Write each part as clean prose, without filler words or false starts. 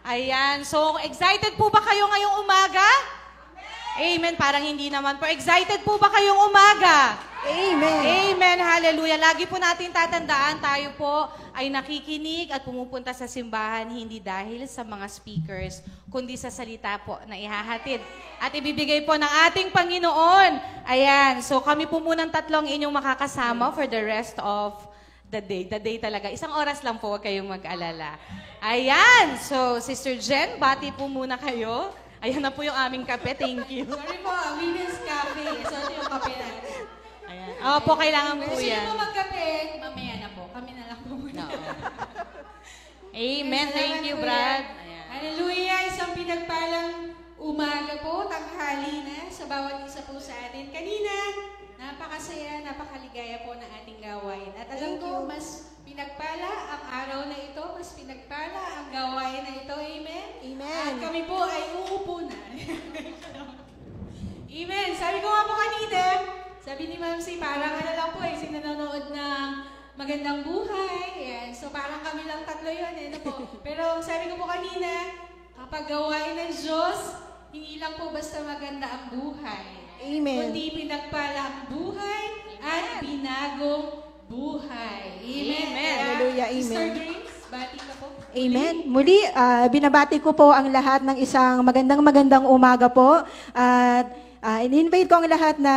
Ayan. So, excited po ba kayo ngayong umaga? Amen. Parang hindi naman po. Excited po ba kayong umaga? Amen. Amen. Hallelujah. Lagi po natin tatandaan, tayo po ay nakikinig at pumupunta sa simbahan hindi dahil sa mga speakers, kundi sa salita po na ihahatid at ibibigay po ng ating Panginoon. Ayan. So kami po munang tatlong inyong makakasama for the rest of the day. The day talaga. Isang oras lang po, huwag kayong mag-alala. Ayan. So, Sister Jen, bati po muna kayo. Ayan na po yung aming kape. Thank you. Sorry po, women's cafe. So, ito yung kape natin. Ayan. Po, kailangan po yan. Sino magkape? Mamaya na po. Kami na lang po muna. Amen. Thank you, Brad. Ayan. Hallelujah. Isang pinagpalang umaga po, tanghali na sa bawat isa po sa atin. Kanina, napakasaya, napakaligaya po ng ating gawain. At alam ko, mas pinagpala ang araw na ito, mas pinagpala ang gawain na ito. Amen? Amen. At kami po ay uupo na. Amen. Sabi ko nga po kanina, sabi ni Ma'am C, parang lang po sinanonood ng Magandang Buhay. Ayan. So parang kami lang tatlo yun. Ano po. Pero sabi ko po kanina, kapag gawain ng Diyos, hindi lang po basta maganda ang buhay. Amen. Kundi pinagpala ang buhay at binagong buhay. Amen. Amen. Hallelujah. Amen. Sister Grace, bati ka po. Amen. Muli, binabati ko po ang lahat ng isang magandang umaga po. At in-invite ko ang lahat na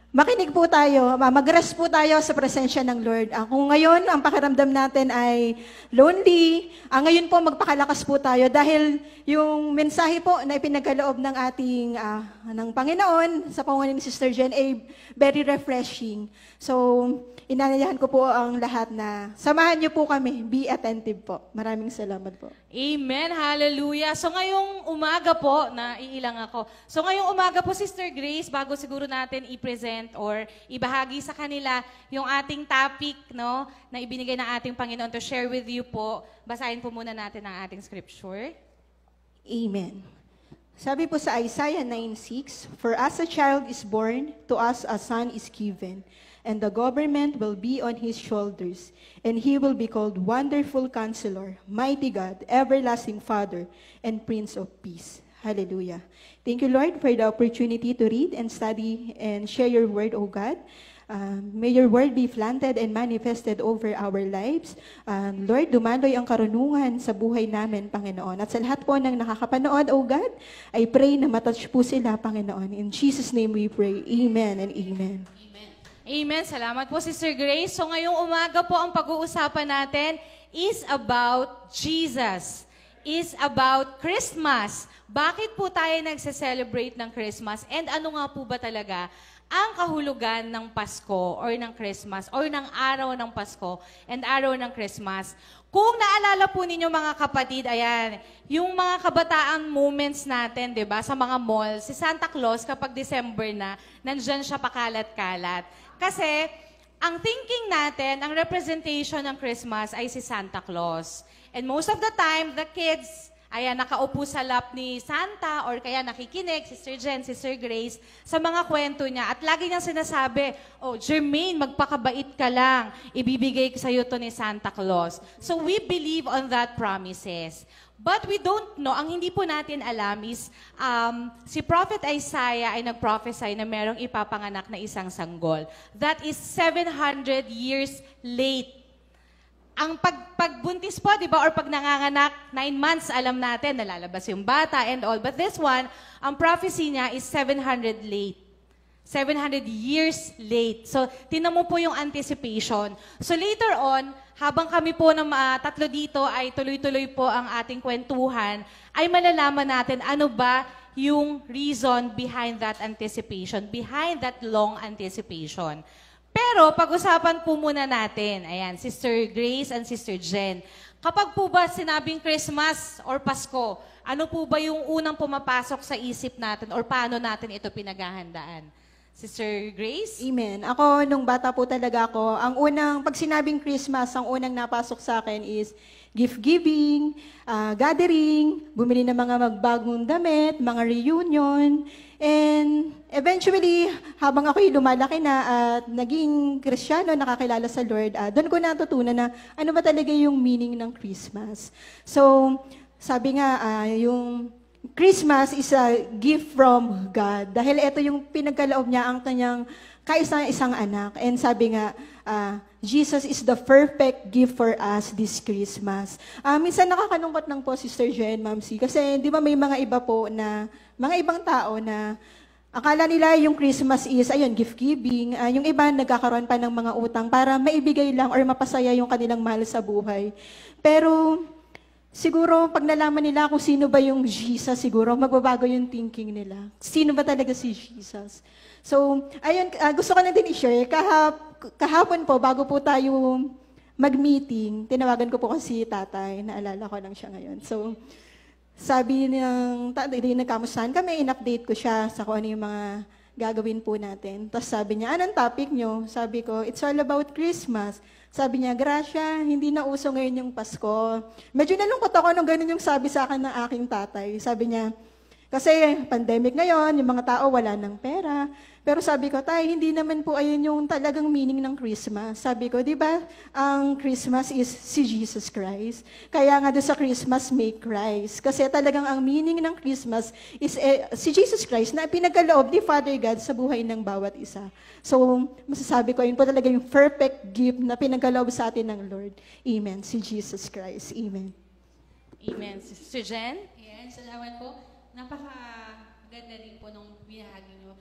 makinig po tayo, mag-rest po tayo sa presensya ng Lord. Kung ngayon, ang pakiramdam natin ay lonely, ngayon po magpakalakas po tayo dahil yung mensahe po na ipinagkaloob ng ating ng Panginoon sa pangunan ni Sister Jen ay very refreshing. So, inanayahan ko po ang lahat na samahan niyo po kami. Be attentive po. Maraming salamat po. Amen. Hallelujah. So ngayong umaga po, naiilang ako. So ngayong umaga po, Sister Grace, bago siguro natin i-present or ibahagi sa kanila yung ating topic, no, na ibinigay ng ating Panginoon to share with you po, basahin po muna natin ang ating scripture. Amen. Sabi po sa Isaiah 9:6, "For as a child is born, to us a son is given, and the government will be on his shoulders, and he will be called Wonderful Counselor, Mighty God, Everlasting Father, and Prince of Peace." Hallelujah. Thank you, Lord, for the opportunity to read and study and share your word, O God. May your word be planted and manifested over our lives. Lord, dumaloy ang karunungan sa buhay namin, Panginoon. At sa lahat po ng nakakapanood, O God, I pray na matouch po sila, Panginoon. In Jesus' name we pray. Amen and amen. Amen. Salamat po, Sister Grace. So ngayong umaga po, ang pag-uusapan natin is about Jesus. Is about Christmas. Bakit po tayo nagse-celebrate ng Christmas? And ano nga po ba talaga ang kahulugan ng Pasko or ng Christmas or ng araw ng Pasko and araw ng Christmas? Kung naalala po ninyo mga kapatid, ayan, yung mga kabataan moments natin, di ba, sa mga mall, si Santa Claus kapag December na, nandyan siya pakalat-kalat. Kasi, ang thinking natin, ang representation ng Christmas ay si Santa Claus. And most of the time, the kids, ayan, nakaupo sa lap ni Santa or kaya nakikinig, Sister Jen, Sister Grace, sa mga kwento niya. At lagi niyang sinasabi, "Oh, Jermaine, magpakabait ka lang. Ibibigay sa'yo to ni Santa Claus." So we believe on that promises. But we don't know, ang hindi po natin alam is, si Prophet Isaiah ay nag-prophesy na merong ipapanganak na isang sanggol. That is 700 years late. Ang pagbuntis po, di ba, or pag nanganganak, 9 months, alam natin, nalalabas yung bata and all. But this one, ang prophecy niya is 700 late. 700 years late. So, tinan mo po yung anticipation. So, later on, habang kami po ng tatlo dito ay tuloy-tuloy po ang ating kwentuhan, ay malalaman natin ano ba yung reason behind that anticipation, behind that long anticipation. Pero pag-usapan po muna natin, ayan, Sister Grace and Sister Jen, kapag po ba sinabing Christmas or Pasko, ano po ba yung unang pumapasok sa isip natin or paano natin ito pinaghahandaan? Sister Grace? Amen. Ako, nung bata po talaga ako, pag sinabing Christmas, ang unang napasok sa akin is gift-giving, gathering, bumili ng mga magbagong damit, mga reunion. And eventually, habang ako'y lumalaki na at naging Kristiyano, nakakilala sa Lord, doon ko natutunan na ano ba talaga yung meaning ng Christmas. So, sabi nga, yung Christmas is a gift from God. Dahil ito yung pinagkaloob niya ang kanyang kaisa-isang anak. And sabi nga, Jesus is the perfect gift for us this Christmas. Minsan nakakalungkot lang po, Sister Jen, Ma'am C, kasi di ba may mga iba po na, mga ibang tao na akala nila yung Christmas is, ayun, gift-giving. Yung iba nagkakaroon pa ng mga utang para maibigay lang or mapasaya yung kanilang mahal sa buhay. Pero siguro, pag nalaman nila kung sino ba yung Jesus, siguro magbabago yung thinking nila. Sino ba talaga si Jesus? So, ayun, gusto ko na din i-share. Kahapon po, bago po tayo mag-meeting, tinawagan ko po kasi tatay, naalala ko lang siya ngayon. So, sabi ng tatay, nagkamustahan kami, in-update ko siya sa kung ano yung mga gagawin po natin. Tapos sabi niya, anong topic nyo? Sabi ko, it's all about Christmas. Sabi niya, Gracia, hindi na uso ngayon yung Pasko. Medyo nalungkot ako nung ganun yung sabi sa akin ng aking tatay. Sabi niya, kasi pandemic ngayon, yung mga tao wala ng pera. Pero sabi ko, tay, hindi naman po ayun yung talagang meaning ng Christmas. Sabi ko, di ba, ang Christmas is si Jesus Christ. Kaya nga doon sa Christmas, may Christ. Kasi talagang ang meaning ng Christmas is si Jesus Christ na pinagkaloob ni Father God sa buhay ng bawat isa. So, masasabi ko, yun po talaga yung perfect gift na pinagkaloob sa atin ng Lord. Amen. Si Jesus Christ. Amen. Amen. Sister Jen? Ayan, salamat po. Napaka-ganda din po nung binahagi nyo.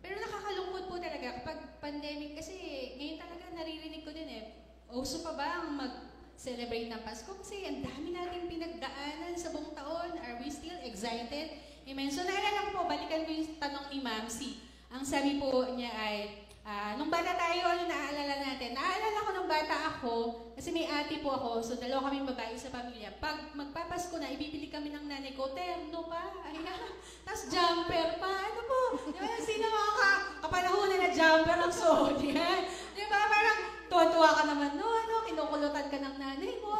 Pero nakakalungkot po talaga kapag pandemic kasi ngayon talaga naririnig ko din uso pa ba ang mag-celebrate ng Pasko? Kasi ang dami nating pinagdaanan sa buong taon. Are we still excited? Amen. So naalala ko po, balikan ko yung tanong ni Ma'am C. Ang sabi po niya ay, nung bata tayo, ano naaalala natin? Naaalala ko nung bata ako, kasi may ate po ako, so dalawa kaming babae sa pamilya. Pag magpapasko na, ibibili kami ng nanay ko, terno pa, ayan, tapos jumper pa, ano po? Diba, sino mga kapanahonan na jumper ang suot yan? Diba, parang tuwa-tuwa ka naman, kinukulutan ka ng nanay mo,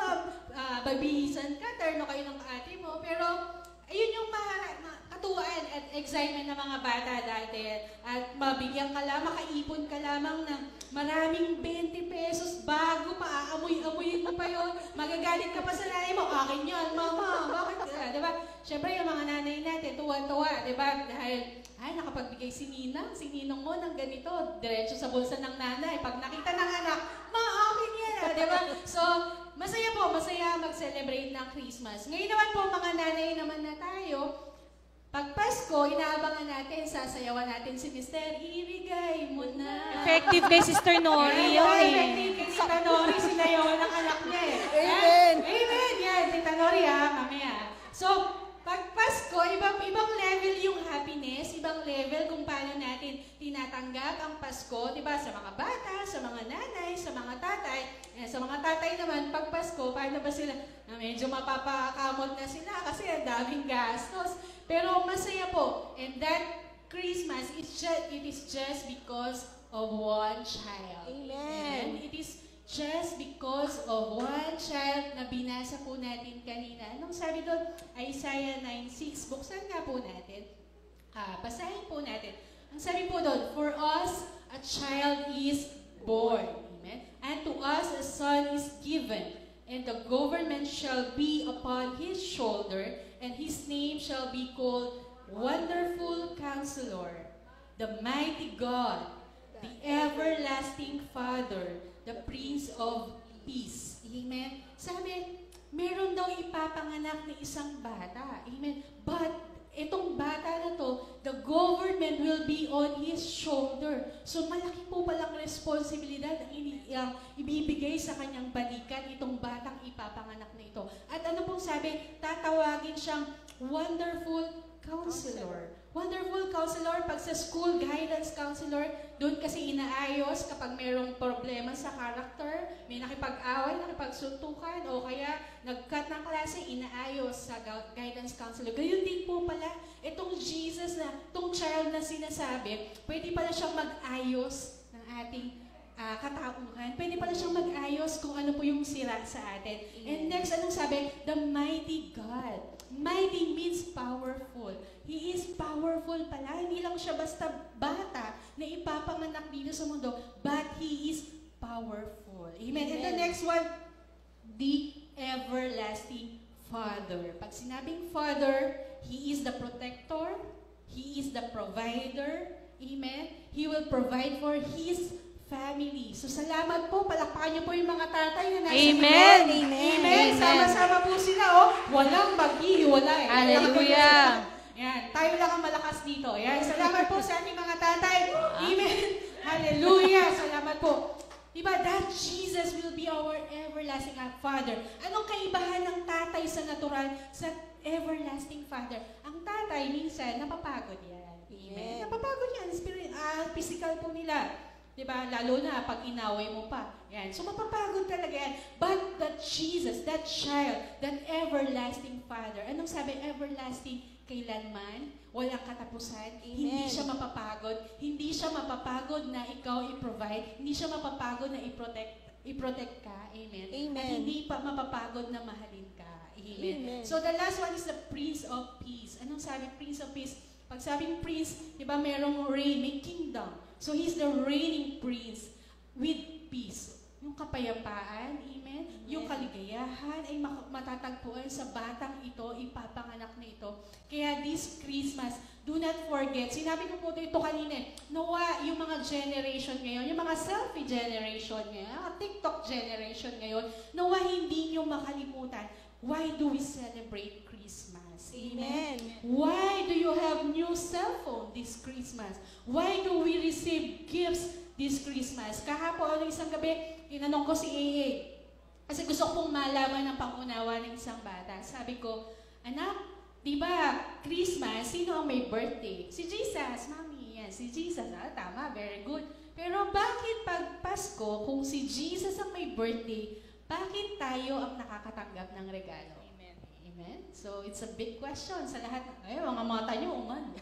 babihisan ka, terno kayo ng ate mo, pero ayun yung katuwaan at excitement ng mga bata dati. At mabigyan ka lang, makaipon ka lamang ng maraming 20 pesos bago pa, aamoy-amoyin mo pa yun. Magagalit ka pa sa nanay mo, akin yan, mama, bakit? Diba? Siyempre yung mga nanay natin, tuwa-tuwa, diba? Dahil, nakapagbigay si ninong mo ng ganito, diretso sa bulsa ng nanay. Pag nakita ng anak, akin yan, diba? So, masaya mag-celebrate ng Christmas. Ngayon naman po, mga nanay naman na tayo, pag Pasko, inaabangan natin, sasayawan natin si Mr. Ibigay mo na. Effective kay Sister Nori yun Effective kay Tita Nori, sila yun ang anak niya Amen! Amen! Yan, Tita Nori mamaya. So, pag Pasko, ibang level yung happiness, ibang level kung paano natin tinatanggap ang Pasko, diba? Sa mga bata, sa mga nanay, sa mga tatay. Sa mga tatay naman, pag Pasko, paano ba sila? Medyo mapapakamot na sila kasi ang daming gastos. Pero masaya po. And that Christmas, it is just because of one child. Amen. It is just because of one child na binasa po natin kanina. Anong sabi doon? Isaiah 9:6. Buksan nga po natin. Basahin po natin. Ang sabi po doon, for us, a child is born. Amen. And to us, a son is given. And the government shall be upon his shoulder, and his name shall be called Wonderful Counselor, the Mighty God, the Everlasting Father, the Prince of Peace. Amen. Sabi, meron daw ipapanganak na isang bata. Amen. But itong bata na to, the government will be on his shoulder. So malaki po palang responsibilidad ang ibibigay sa kanyang balikan itong batang ipapanganak na ito. At ano pong sabi? Tatawagin siyang Wonderful Counselor. Wonderful Counselor, pag sa school guidance counselor, doon kasi inaayos kapag mayroong problema sa character, may nakipag-away, nakipagsuntukan, o kaya nag-cut ng klase, inaayos sa guidance counselor. Gayun din po pala, itong Jesus na, itong child na sinasabi, pwede pala siyang mag-ayos ng ating katauhan, pwede pala siyang mag-ayos kung ano po yung sira sa atin. And next, anong sabi? The mighty God. Mighty means powerful. He is powerful pala. Hindi lang siya basta bata na ipapanganak dito sa mundo, but He is powerful. Amen. And the next one, the everlasting Father. Pag sinabing Father, He is the protector, He is the provider. Amen. He will provide for His family. So salamat po. Palakpakan niyo po yung mga tatay na nasa Amen. likod. Amen. Amen. Sama-sama po sila, oh. Walang maghihiwalay. Hallelujah. Yan. Tayo lang ang malakas dito. Yan. Salamat po sa ating mga tatay. Amen. Hallelujah. Salamat po. Diba, that Jesus will be our everlasting Father. Anong kaibahan ng tatay sa natural sa everlasting Father? Ang tatay, minsan, napapagod yan. Amen. Napapagod yan. Physical po nila. Diba? Lalo na pag inaway mo pa. Yan. So, mapapagod talaga yan. But that Jesus, that child, that everlasting Father, anong sabi? Everlasting, kailanman, walang katapusan, hindi siya mapapagod, hindi siya mapapagod na ikaw i-provide, hindi siya mapapagod na i-protect ka. Amen. Amen. At hindi pa mapapagod na mahalin ka. Amen. Amen. So, the last one is the Prince of Peace. Anong sabi? Prince of Peace. Pag sabing Prince, di ba merong reign, may kingdom. So, He's the reigning Prince with peace. Yung kapayapaan, amen? Yung kaligayahan ay matatagpuan sa batang ito, ipapanganak na ito. Kaya this Christmas, do not forget, sinabi ko po ito kanina, nawa yung mga generation ngayon, yung mga selfie generation ngayon, mga TikTok generation ngayon, nawa hindi nyo makalimutan, why do we celebrate Christmas? Amen. Why do you have new cell phone this Christmas? Why do we receive gifts this Christmas? Kahapon, isang gabi, tinanong ko si Ee. Kasi gusto kong malaman ang pangunawa ng isang bata. Sabi ko, anak, di ba, Christmas, sino ang may birthday? Si Jesus, mami, yan, si Jesus. Tama, very good. Pero bakit pag Pasko, kung si Jesus ang may birthday, bakit tayo ang nakakatanggap ng regalo? Amen? So, it's a big question sa lahat. Ay, mga mata nyo, man.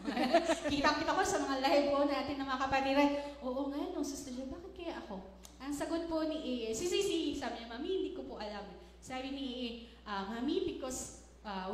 Kita-kita ko sa mga live po natin ng mga kapatiran. Oo nga, no, Sister Jo, bakit kaya ako? Ang sagot po ni Ee, sabi niya, Mami, hindi ko po alam. Sabi ni Ee, Mami, because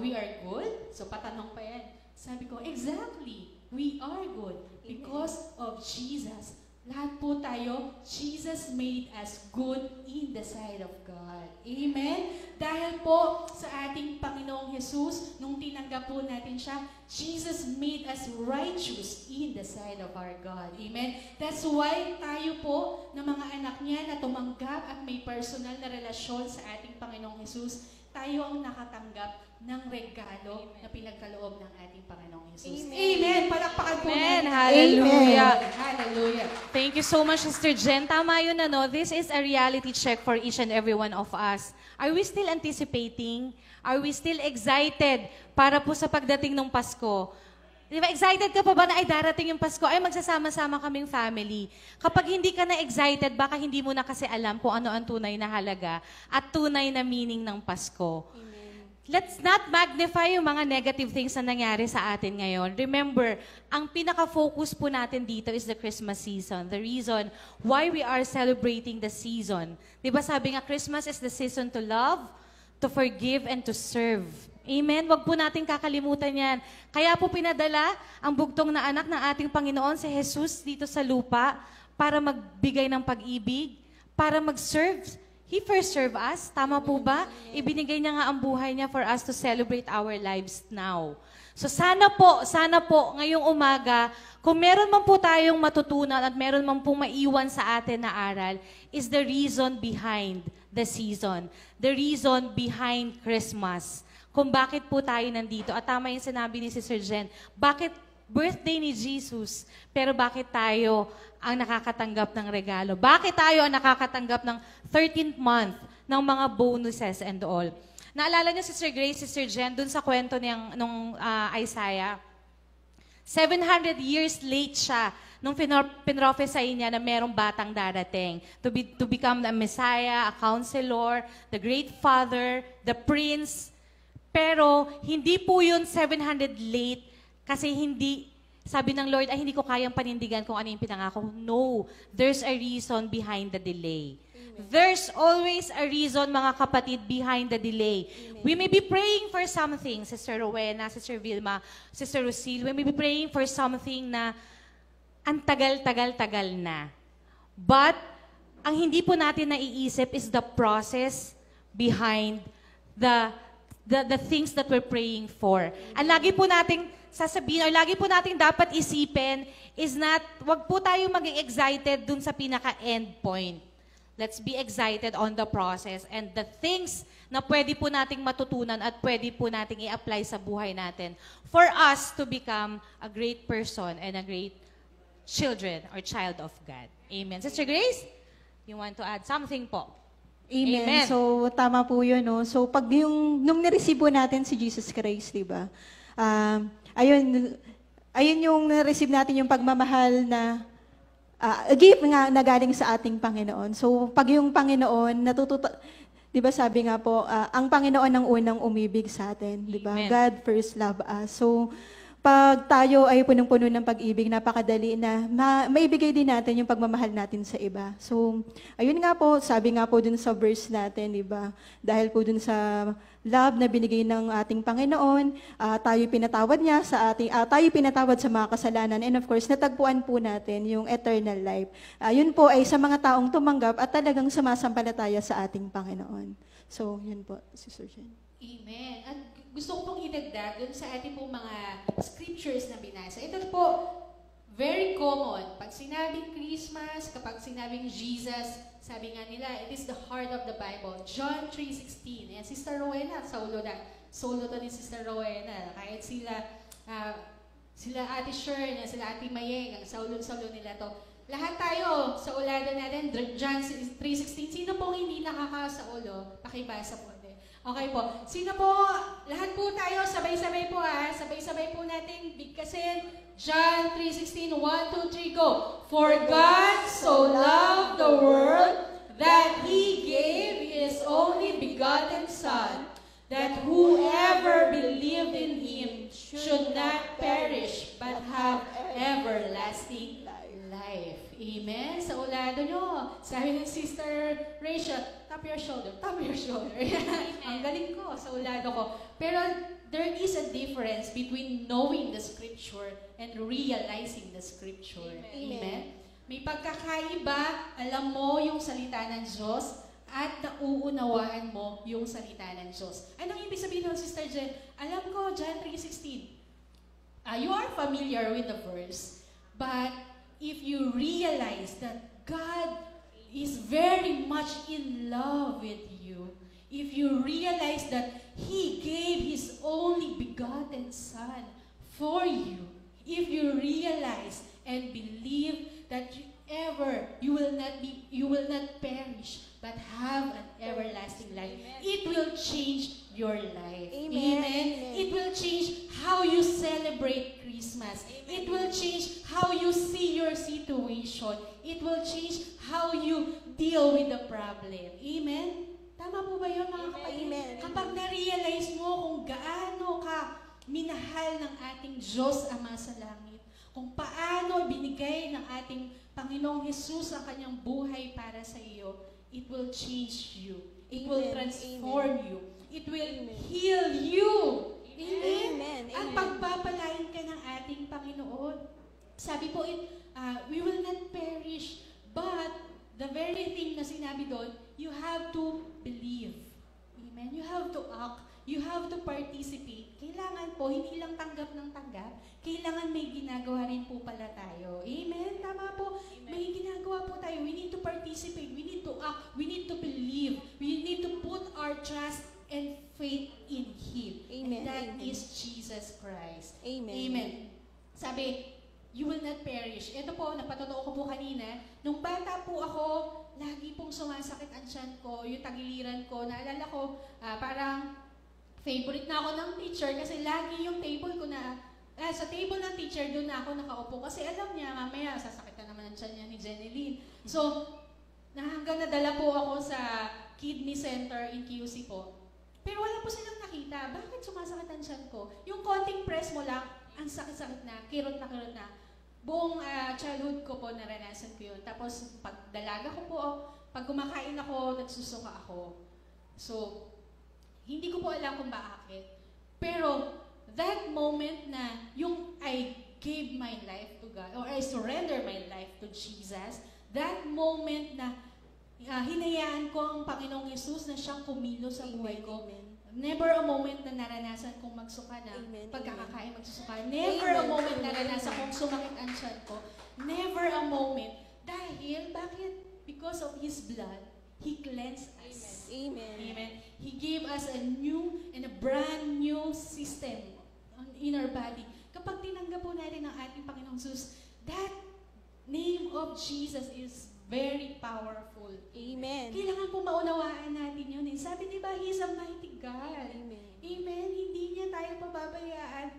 we are good. So, patanong pa yan. Sabi ko, exactly, we are good because of Jesus. Lahat po tayo, Jesus made us good in the sight of God. Amen? Dahil po sa ating Panginoong Jesus, nung tinanggap po natin siya, Jesus made us righteous in the sight of our God. Amen? That's why tayo po, na mga anak niya na tumanggap at may personal na relasyon sa ating Panginoong Jesus, tayo ang nakatanggap ng regalo na pinagkaloob ng ating Panginoong Jesus. Amen! Palakpakan po Amen. natin. Hallelujah. Hallelujah. Thank you so much, Sister Jen. Tama yun, ano? This is a reality check for each and every one of us. Are we still anticipating? Are we still excited para po sa pagdating ng Pasko? Di ba, excited ka pa ba na ay darating yung Pasko? Ay, magsasama-sama kaming family. Kapag hindi ka na excited, baka hindi mo na kasi alam kung ano ang tunay na halaga at tunay na meaning ng Pasko. Let's not magnify yung mga negative things na nangyari sa atin ngayon. Remember, ang pinaka-focus po natin dito is the Christmas season. The reason why we are celebrating the season. Diba sabi nga, Christmas is the season to love, to forgive, and to serve. Amen? Wag po natin kakalimutan yan. Kaya po pinadala ang bugtong na anak ng ating Panginoon, si Jesus, dito sa lupa para magbigay ng pag-ibig, para mag-serve. He first served us. Tama po ba? Ibinigay niya nga ang buhay niya for us to celebrate our lives now. So sana po, ngayong umaga, kung meron man po tayong matutunan at meron man pong maiwan sa atin na aral, is the reason behind the season. The reason behind Christmas. Kung bakit po tayo nandito. At tama yung sinabi ni Sister Jen, bakit birthday ni Jesus, pero bakit tayo ang nakakatanggap ng regalo? Bakit tayo ang nakakatanggap ng 13th month ng mga bonuses and all? Naalala niyo, Sister Grace, Sister Jen, dun sa kwento nung Isaiah, 700 years late siya nung pinrophesy niya na merong batang darating to become the Messiah, a counselor, the great father, the prince. Pero hindi po yun 700 late kasi hindi sabi ng Lord, ay hindi ko kayang panindigan kung ano yung pinangako. No, there's a reason behind the delay. There's always a reason, mga kapatid, behind the delay. We may be praying for something, Sister Rowena, Sister Vilma, Sister Lucille, we may be praying for something na ang tagal-tagal-tagal na. But, ang hindi po natin naiisip is the process behind the things that we're praying for. Ang lagi po nating sasabihin, or lagi po nating dapat isipin is not, wag po tayo maging excited dun sa pinaka-end point. Let's be excited on the process and the things na pwede po nating matutunan at pwede po nating i-apply sa buhay natin for us to become a great person and a great children or child of God. Amen. Sister Grace, you want to add something po? Amen. Amen. So, tama po yun, no? So, nung nireceive po natin si Jesus Christ, di ba? Ayun yung na-receive natin yung pagmamahal na gift nga na galing sa ating Panginoon. So, pag yung Panginoon, di ba sabi nga po, ang Panginoon ang unang umibig sa atin, di ba? Amen. God first love us. So, pag tayo ay punong-puno ng pag-ibig, napakadali na maibigay din natin yung pagmamahal natin sa iba. So, ayun nga po, sabi nga po dun sa verse natin, di ba? Dahil po dun sa love na binigay ng ating Panginoon, tayo pinatawad niya tayo pinatawad sa mga kasalanan, and of course, natagpuan po natin yung eternal life. Yun po ay sa mga taong tumanggap at talagang sumasampalataya sa ating Panginoon. So, yun po, Sister Jen. Amen. At gusto ko pong idagdag dun sa ating pong mga scriptures na binasa. Ito po, very common. Pag sinabing Christmas, kapag sinabing Jesus, sabi nga nila, it is the heart of the Bible. John 3:16. And Sister Rowena, solo to ni Sister Rowena. Kahit sila Ate Shern, sila Ate Mayeng, ang solo nila to. Lahat tayo sa ulada natin, John 3:16. Sino pong hindi nakakasaulo? Pakibasa po. Okay po. Sino po? Lahat po tayo, sabay-sabay po sabay-sabay po natin bigkasin. John 3:16, 1, 2, 3, go. For God so loved the world that He gave His only begotten Son, that whoever believed in Him should not perish, but have everlasting life. Amen? Sa ulado nyo, sabi ng Sister Rachel, tap your shoulder. Ang galing ko sa ulado ko. Pero there is a difference between knowing the Scripture and realizing the Scripture. Amen? May pagkakaiba, alam mo yung salita ng Diyos at nauunawaan mo yung salita ng Diyos. Anong ibig sabihin ng Sister Jen? Alam ko, John 3:16. You are familiar with the verse, but if you realize that God is very much in love with you, if you realize that He gave His only begotten Son for you, if you realize and believe that you will not perish, but have an everlasting life, it will change your life. Amen. It will change how you celebrate Christmas. It will change how you see your situation. It will change how you deal with the problem. Amen? Tama po ba yun, mga kapatid? Amen. Kapag na-realize mo kung gaano ka minahal ng ating Diyos Ama sa langit, kung paano binigay ng ating Panginoong Jesus ang kanyang buhay para sa iyo, it will change you. It will transform you. It will heal you. Amen. At pagpapalain ka ng ating Panginoon. Sabi po, we will not perish, but the very thing na sinabi doon, you have to believe. Amen. You have to act. You have to participate. Kailangan po, hindi lang tanggap ng tanggap. Kailangan may ginagawa rin po pala tayo. Amen? Tama po. Amen. May ginagawa po tayo. We need to participate. We need to act. We need to believe. We need to put our trust and faith in Him. Amen. And that Amen. is Jesus Christ. Amen. Amen. Sabi, you will not perish. Ito po, napatotoo ko po kanina. Nung bata po ako, lagi pong sumasakit ang tiyan ko, yung tagiliran ko. Naalala ko, parang favorite na ako ng teacher kasi lagi yung table ko na, sa table ng teacher, doon na ako nakaupo. Kasi alam niya, mamaya, sasakit na naman ang tiyan niya ni Jeneline. So, hanggang nadala po ako sa kidney center in QC po. Pero wala po silang nakita. Bakit sumasakit ang tiyan ko? Yung konting press mo lang, ang sakit-sakit na, kirot na. Buong childhood ko po, naranasan ko yun. Tapos, pag dalaga ko po, pag kumakain ako, nagsusuka ako. So, hindi ko po alam kung bakit. Pero, that moment na yung I gave my life to God, or I surrender my life to Jesus, that moment na hinayaan ko ang Panginoong Yesus na siyang kumilos sa buhay ko. Amen. Never a moment na naranasan kong magsuka na Amen. pagkakakain magsusuka. Never a moment na naranasan kong sumakit ang tiyan ko. Never a moment. Dahil, bakit? Because of His blood, He cleansed us. Amen. Amen. He gave us a new and a brand new system in our body. Kapag tinanggap po natin ang ating Panginoong Jesus, that name of Jesus is very powerful. Amen. Kailangan po maunawaan natin yun. Sabi diba, He's a mighty God. Amen. Amen. Hindi niya tayo pababayaan.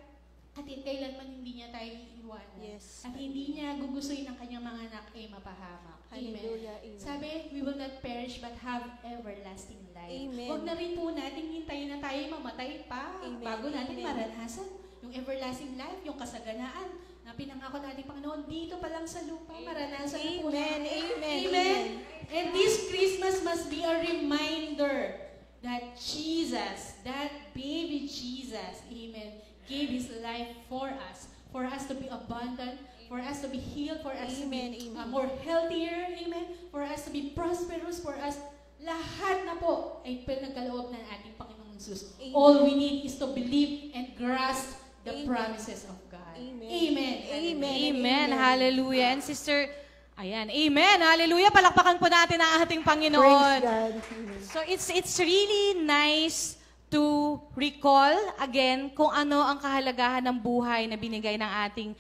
At kailanman hindi niya tayo iiwanan. Yes. At hindi niya gugustuhin ang kanyang mga anak ay mapahamak. Hallelujah. Amen. Sabi, we will not perish but have everlasting life. Amen. Huwag na rin po natin hintayin na tayo mamatay pa Amen. bago natin Amen. maranasan yung everlasting life, yung kasaganaan na pinangako natin Panginoon dito pa lang sa lupa. Maranasan na po Amen. natin. Amen. Amen. And this Christmas must be a reminder that Jesus, that baby Jesus, amen, gave His life for us to be abundant, for us to be healed, for us to Amen. be Amen. more healthier, amen, for us to be prosperous, for us, lahat na po ay pinagkaloob ng ating Panginoong Jesus. Amen. All we need is to believe and grasp the Amen. promises of God. Amen. Amen. Amen. Amen. Hallelujah. And Sister, ayan, amen. Hallelujah. Palakpakan po natin ang ating Panginoon. Praise God. Amen. So it's really nice to recall again kung ano ang kahalagahan ng buhay na binigay ng ating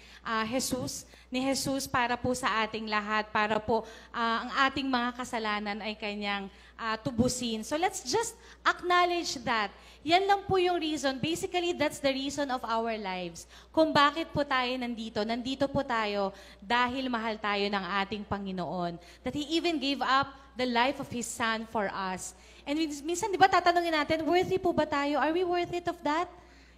ni Jesus para po sa ating lahat, para po ang ating mga kasalanan ay kanyang tubusin. So let's just acknowledge that. Yan lang po yung reason. Basically, that's the reason of our lives. Kung bakit po tayo nandito. Nandito po tayo dahil mahal tayo ng ating Panginoon. That He even gave up the life of His Son for us. And minsan, di ba, tatanungin natin, worthy po ba tayo? Are we worth it of that?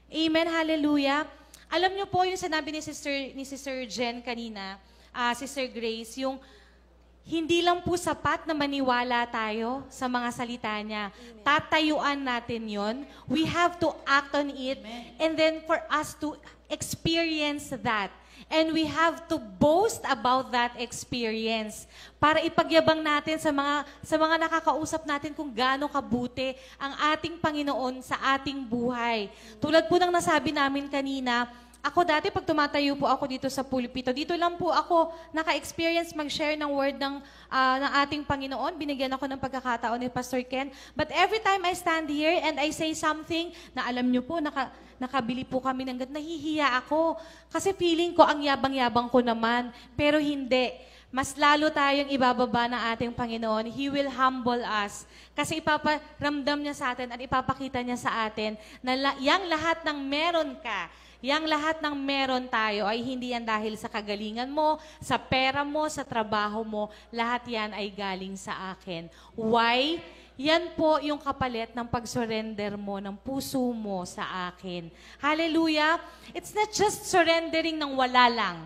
Amen, hallelujah. Alam niyo po yung sinabi ni Sister Jen kanina, Sister Grace, yung hindi lang po sapat na maniwala tayo sa mga salita niya. Amen. Tatayuan natin yon. We have to act on it. Amen. And then for us to experience that. And we have to boast about that experience para ipagyabang natin sa mga nakakausap natin kung gaano kabuti ang ating Panginoon sa ating buhay. Tulad po ng nasabi namin kanina, ako dati pag tumatayo po ako dito sa pulpito, dito lang po ako naka-experience mag-share ng word ng ating Panginoon. Binigyan ako ng pagkakataon ni Pastor Ken. But every time I stand here and I say something na alam nyo po, nakabili po kami ng nahihiya ako. Kasi feeling ko ang yabang-yabang ko naman. Pero hindi. Mas lalo tayong ibababa ng ating Panginoon. He will humble us. Kasi ipaparamdam niya sa atin at ipapakita niya sa atin na yang lahat ng meron ka, yang lahat ng meron tayo ay hindi yan dahil sa kagalingan mo, sa pera mo, sa trabaho mo. Lahat yan ay galing sa akin. Why? Yan po yung kapalit ng pag-surrender mo, ng puso mo sa akin. Hallelujah! It's not just surrendering ng wala lang.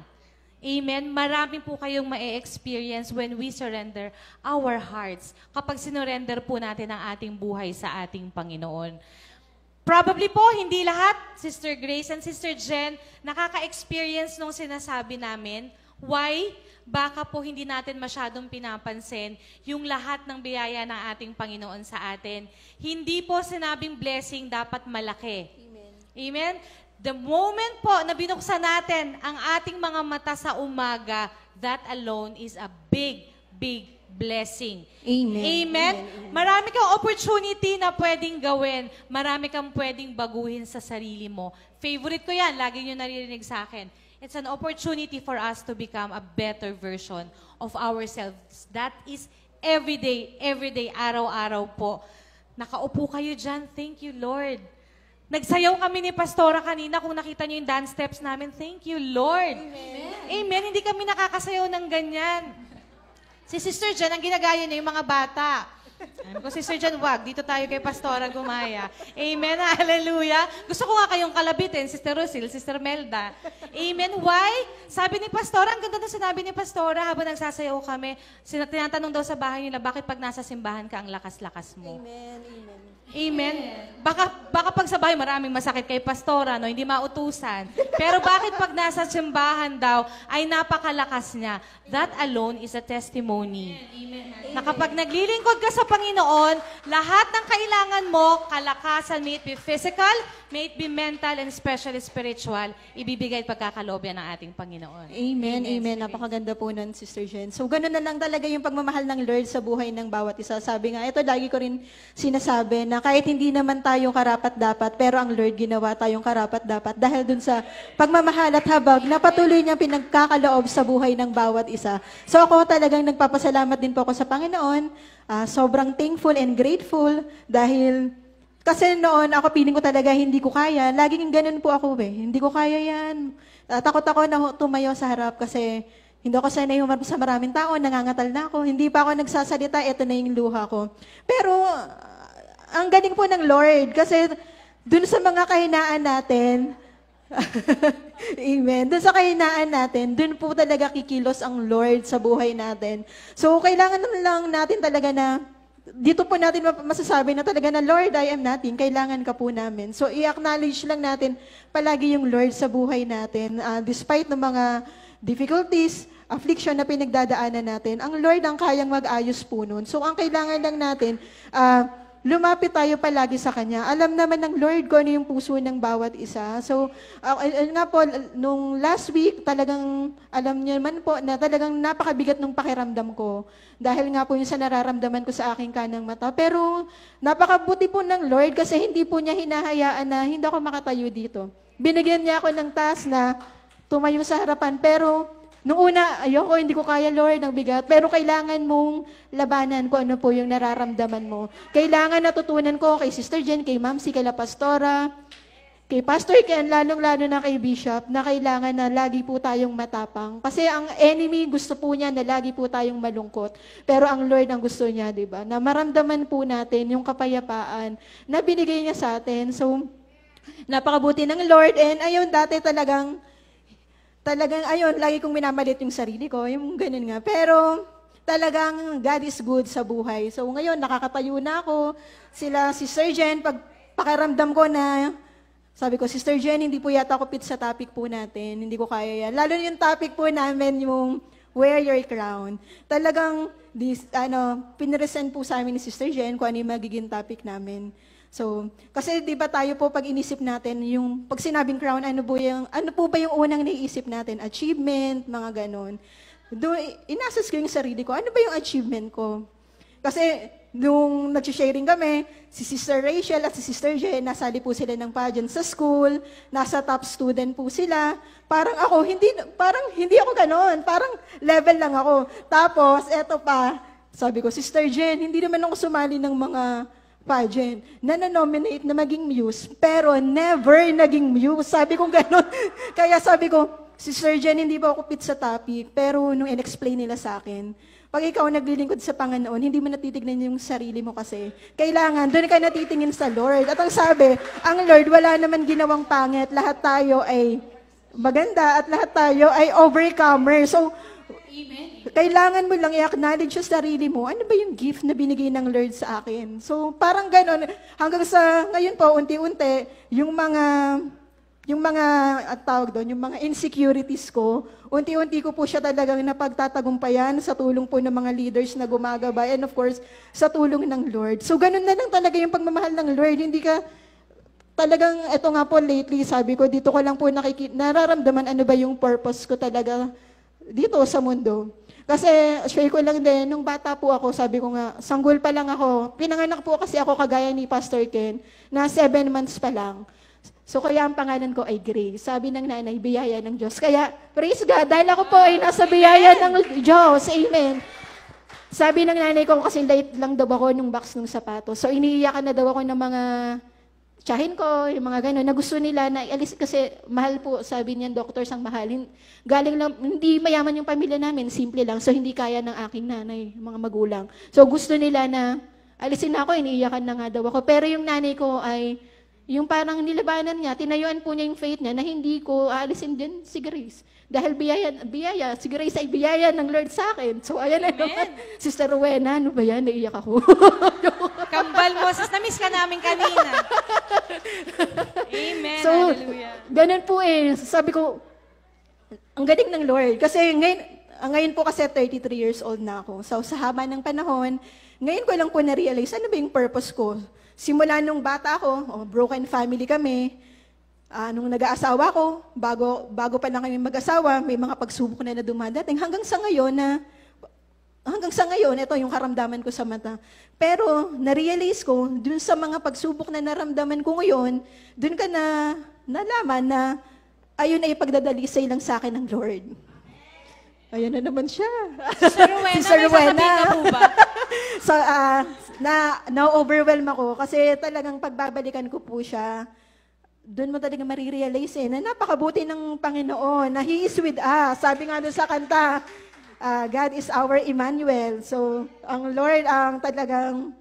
Amen? Marami po kayong ma-experience when we surrender our hearts. Kapag sinurrender po natin ang ating buhay sa ating Panginoon. Probably po, hindi lahat, Sister Grace and Sister Jen, nakaka-experience nung sinasabi namin. Why? Baka po hindi natin masyadong pinapansin yung lahat ng biyaya ng ating Panginoon sa atin. Hindi po sinabing blessing dapat malaki. Amen. Amen? The moment po na binuksan natin ang ating mga mata sa umaga, that alone is a big, big blessing. Amen. Amen? Marami kang opportunity na pwedeng gawin. Marami kang pwedeng baguhin sa sarili mo. Favorite ko yan. Lagi nyo naririnig sa akin. It's an opportunity for us to become a better version of ourselves. That is every day, araw-araw po. Nakaupo kayo dyan. Thank you, Lord. Nagsayaw kami ni Pastora kanina. Kung nakita niyo yung dance steps namin, thank you, Lord. Amen. Amen. Hindi kami nakakasayaw ng ganyan. Si Sister Jen, ang ginagaya niya yung mga bata. Alam ko, Sister Jan, wag. Dito tayo kay Pastora Gumaya. Amen. Hallelujah. Gusto ko nga kayong kalabitin, Sister Rosil, Sister Melda. Amen. Why? Sabi ni Pastora, ang ganda na sinabi ni Pastora habang nagsasayaw kami, tinatanong daw sa bahay nila, bakit pag nasa simbahan ka, ang lakas-lakas mo? Amen, amen. Amen. Baka pag sa bahay maraming masakit kay pastora, no, hindi mautusan. Pero bakit pag nasa simbahan daw ay napakalakas niya? That alone is a testimony. Na kapag naglilingkod ka sa Panginoon, lahat ng kailangan mo, kalakasan, may it be physical, may it be mental, and especially spiritual, ibibigay at pagkakaloob yan ng ating Panginoon. Amen, amen. Napakaganda po nun, Sister Jen. So, ganun na lang talaga yung pagmamahal ng Lord sa buhay ng bawat isa. Sabi nga, ito lagi ko rin sinasabi na kahit hindi naman tayo karapat-dapat, pero ang Lord ginawa tayong karapat-dapat dahil dun sa pagmamahal at habag na patuloy niyang pinagkakaloob sa buhay ng bawat isa. So, ako talagang nagpapasalamat din po ako sa Panginoon. Sobrang thankful and grateful dahil kasi noon ako piling ko talaga hindi ko kaya. Laging ganun po ako Hindi ko kaya yan. Takot ako na tumayo sa harap kasi hindi ako sanay humarap sa maraming tao, nangangatal na ako. Hindi pa ako nagsasalita, ito na yung luha ko. Pero ang galing po ng Lord kasi dun sa mga kahinaan natin, amen, dun sa kahinaan natin, dun po talaga kikilos ang Lord sa buhay natin. So, kailangan lang natin talaga na dito po natin masasabi na talaga na, Lord, I am nothing. Kailangan ka po namin. So, i-acknowledge lang natin palagi yung Lord sa buhay natin. Despite ng mga difficulties, affliction na pinagdadaanan natin, ang Lord ang kayang mag-ayos po nun. So, ang kailangan lang natin, lumapit tayo palagi sa Kanya. Alam naman ng Lord kung ano yung puso ng bawat isa. So, nga po, nung last week, talagang alam niyo man po na talagang napakabigat ng pakiramdam ko. Dahil nga po yung sa nararamdaman ko sa aking kanang mata. Pero napakabuti po ng Lord kasi hindi po niya hinahayaan na hindi ako makatayo dito. Binigyan niya ako ng task na tumayo sa harapan. Pero nung una, ayoko, hindi ko kaya, Lord, ang bigat. Pero kailangan mong labanan kung ano po yung nararamdaman mo. Kailangan natutunan ko kay Sister Jen, kay Ma'am, kay La Pastora, kay Pastor Ken, lalong-lalo na kay Bishop, na kailangan na lagi po tayong matapang. Kasi ang enemy, gusto po niya na lagi po tayong malungkot. Pero ang Lord ang gusto niya, di ba? Na maramdaman po natin yung kapayapaan na binigay niya sa atin. So, napakabuti ng Lord. And ayun, dati talagang ayun, lagi kong minamalit yung sarili ko, yung ganun nga. Pero talagang God is good sa buhay. So ngayon, nakakatayo na ako. Sister Jen, pag pakiramdam ko na, sabi ko, Sister Jen, hindi po yata ako fit sa topic po natin. Hindi ko kaya yan. Lalo yung topic po namin, yung wear your crown. Talagang, pinresent po sa amin ni Sister Jen kung ano yung magiging topic namin. So, kasi di ba tayo po pag inisip natin, yung pag sinabing crown, ano po ba yung unang naiisip natin? Achievement, mga ganon. Inasas ko yung sarili ko, ano ba yung achievement ko? Kasi nung nag-sharing kami, si Sister Rachel at si Sister Jen, nasali po sila ng pageant sa school, nasa top student po sila. Parang hindi ako ganon, parang level lang ako. Tapos, eto pa, sabi ko, Sister Jen, hindi naman ako sumali ng mga pageant, na-nominate na maging muse, pero never naging muse. Sabi ko gano'n. Kaya sabi ko, Sister Jen, hindi ba ako fit sa topic? Pero nung in-explain nila sa akin, pag ikaw naglilingkod sa Panginoon, hindi mo natitignan yung sarili mo kasi. Kailangan, doon ka natitingin sa Lord. At ang sabi, ang Lord, wala naman ginawang pangit. Lahat tayo ay maganda at lahat tayo ay overcomer. So, Amen. kailangan mo lang i-acknowledge sa sarili mo, ano ba yung gift na binigay ng Lord sa akin? So, parang ganon. Hanggang sa, ngayon po, unti-unti, yung mga insecurities ko, unti-unti ko po siya talagang napagtatagumpayan sa tulong po ng mga leaders na gumagabay, and of course, sa tulong ng Lord. So, ganon na lang talaga yung pagmamahal ng Lord. Hindi ka, talagang, eto nga po lately, sabi ko, dito ko lang po nararamdaman ano ba yung purpose ko talaga dito sa mundo. Kasi, share ko lang din, nung bata po ako, sabi ko nga, sanggol pa lang ako. Pinanganak po kasi ako kagaya ni Pastor Ken, na 7 months pa lang. So, kaya ang pangalan ko ay Grace. Sabi ng nanay, biyaya ng Diyos. Kaya, praise God, dahil ako po ay nasa biyaya ng Diyos. Amen. Sabi ng nanay ko, kasi late lang daw ako nung box ng sapatos. So, iniiyakan na daw ako ng mga tsahin ko, yung mga gano'n, na gusto nila na ialis kasi mahal po, sabi niyan, doctors ang mahal. Galing lang, hindi mayaman yung pamilya namin, simple lang. So, hindi kaya ng aking nanay, mga magulang. So, gusto nila na alisin na ako, iniiyakan na nga daw ako. Pero yung nanay ko ay, yung parang nilabanan niya, tinayuan po niya yung faith niya na hindi ko aalisin din si Grace. Dahil biyaya, si Grace ay biyaya ng Lord sa akin. So, ayan na naman. Sister Rowena, ano ba yan? Naiiyak ako. Kambal mo, sis, na-miss ka namin kanina. Amen, So, hallelujah. ganun po eh. Sabi ko, ang galing ng Lord. Kasi ngayon po kasi 33 years old na ako. So, sa haba ng panahon, ngayon ko lang po na-realize, ano ba yung purpose ko? Simula nung bata ako, broken family kami, nung nag-aasawa ko, bago pa lang kami mag-asawa, may mga pagsubok na dumadating. Hanggang sa ngayon, ito yung karamdaman ko sa mata. Pero, na-realize ko, dun sa mga pagsubok na naramdaman ko ngayon, dun ka na nalaman na, ayun ay pagdadalisay lang sa akin ng Lord. Ayun na naman siya. Sister Rowena, Sister may Rowena. sasabihin ka po ba? So, na-overwhelm ako kasi talagang pagbabalikan ko po siya, doon mo talaga marirealize na napakabuti ng Panginoon, na He is with us. Sabi nga doon sa kanta, God is our Emmanuel. So, ang Lord ang talagang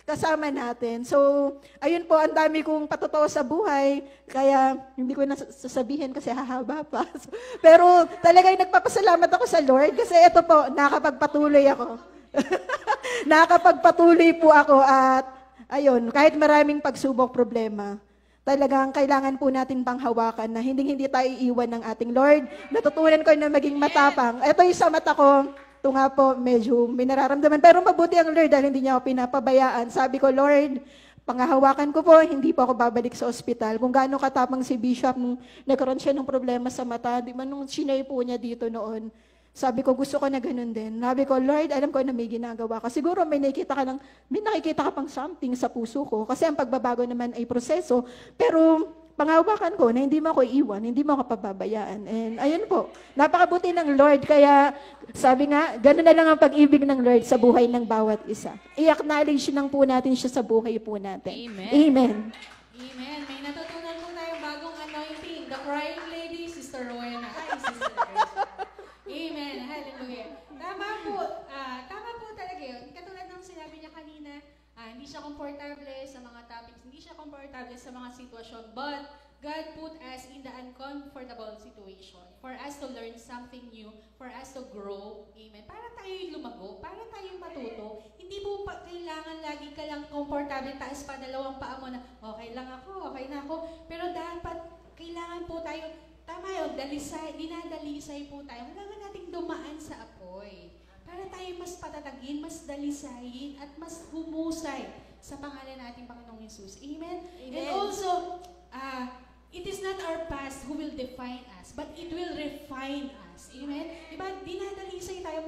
kasama natin. So, ayun po, ang dami kong patotoo sa buhay, kaya hindi ko na sasabihin kasi hahaba pa. Pero talagang nagpapasalamat ako sa Lord kasi ito po, nakapagpatuloy ako. Nakapagpatuloy po ako at ayun, kahit maraming pagsubok problema, talagang kailangan po natin panghawakan na hindi tayo iiwan ng ating Lord. Natutunan ko na maging matapang. Ito yung sa mata ko, ito nga po, medyo may nararamdaman. Pero mabuti ang Lord dahil hindi niya ako pinapabayaan. Sabi ko, Lord, panghahawakan ko po, hindi po ako babalik sa ospital. Kung gaano katapang si Bishop nung nagkaroon siya ng problema sa mata, di man nung sinay po niya dito noon. Sabi ko, gusto ko na ganun din. Sabi ko, Lord, alam ko na may ginagawa ka. Siguro may nakikita ka pang something sa puso ko. Kasi ang pagbabago naman ay proseso. Pero panghawakan ko na hindi mo ako iiwan, hindi mo ako pababayaan. And ayun po, napakabuti ng Lord. Kaya sabi nga, ganun na lang ang pag-ibig ng Lord sa buhay ng bawat isa. I-acknowledge lang po natin siya sa buhay po natin. Amen. Amen. Amen. May natutunan po tayong bagong anointing. The crying lady, Sister Rowena. Ay, Sister Grace. Amen. Hallelujah. Tama po talaga yun. Katulad ng sinabi niya kanina, hindi siya komportable sa mga topics, hindi siya komportable sa mga sitwasyon, but God put us in the uncomfortable situation for us to learn something new, for us to grow. Amen. Para tayo lumago, para tayo matuto. Hindi po kailangan lagi ka lang komportable, taas pa dalawang paa mo na, okay lang ako, okay na ako. Pero dapat, kailangan po tayo, tama yun, dinadalisay po tayo. Kailangan nating dumaan sa apoy. Para tayo mas patatagin, mas dalisayin, at mas humusay sa pangalan nating Panginoong Yesus. Amen? Amen. And also, it is not our past who will define us, but it will refine us. Amen? Diba, dinadalisay tayo,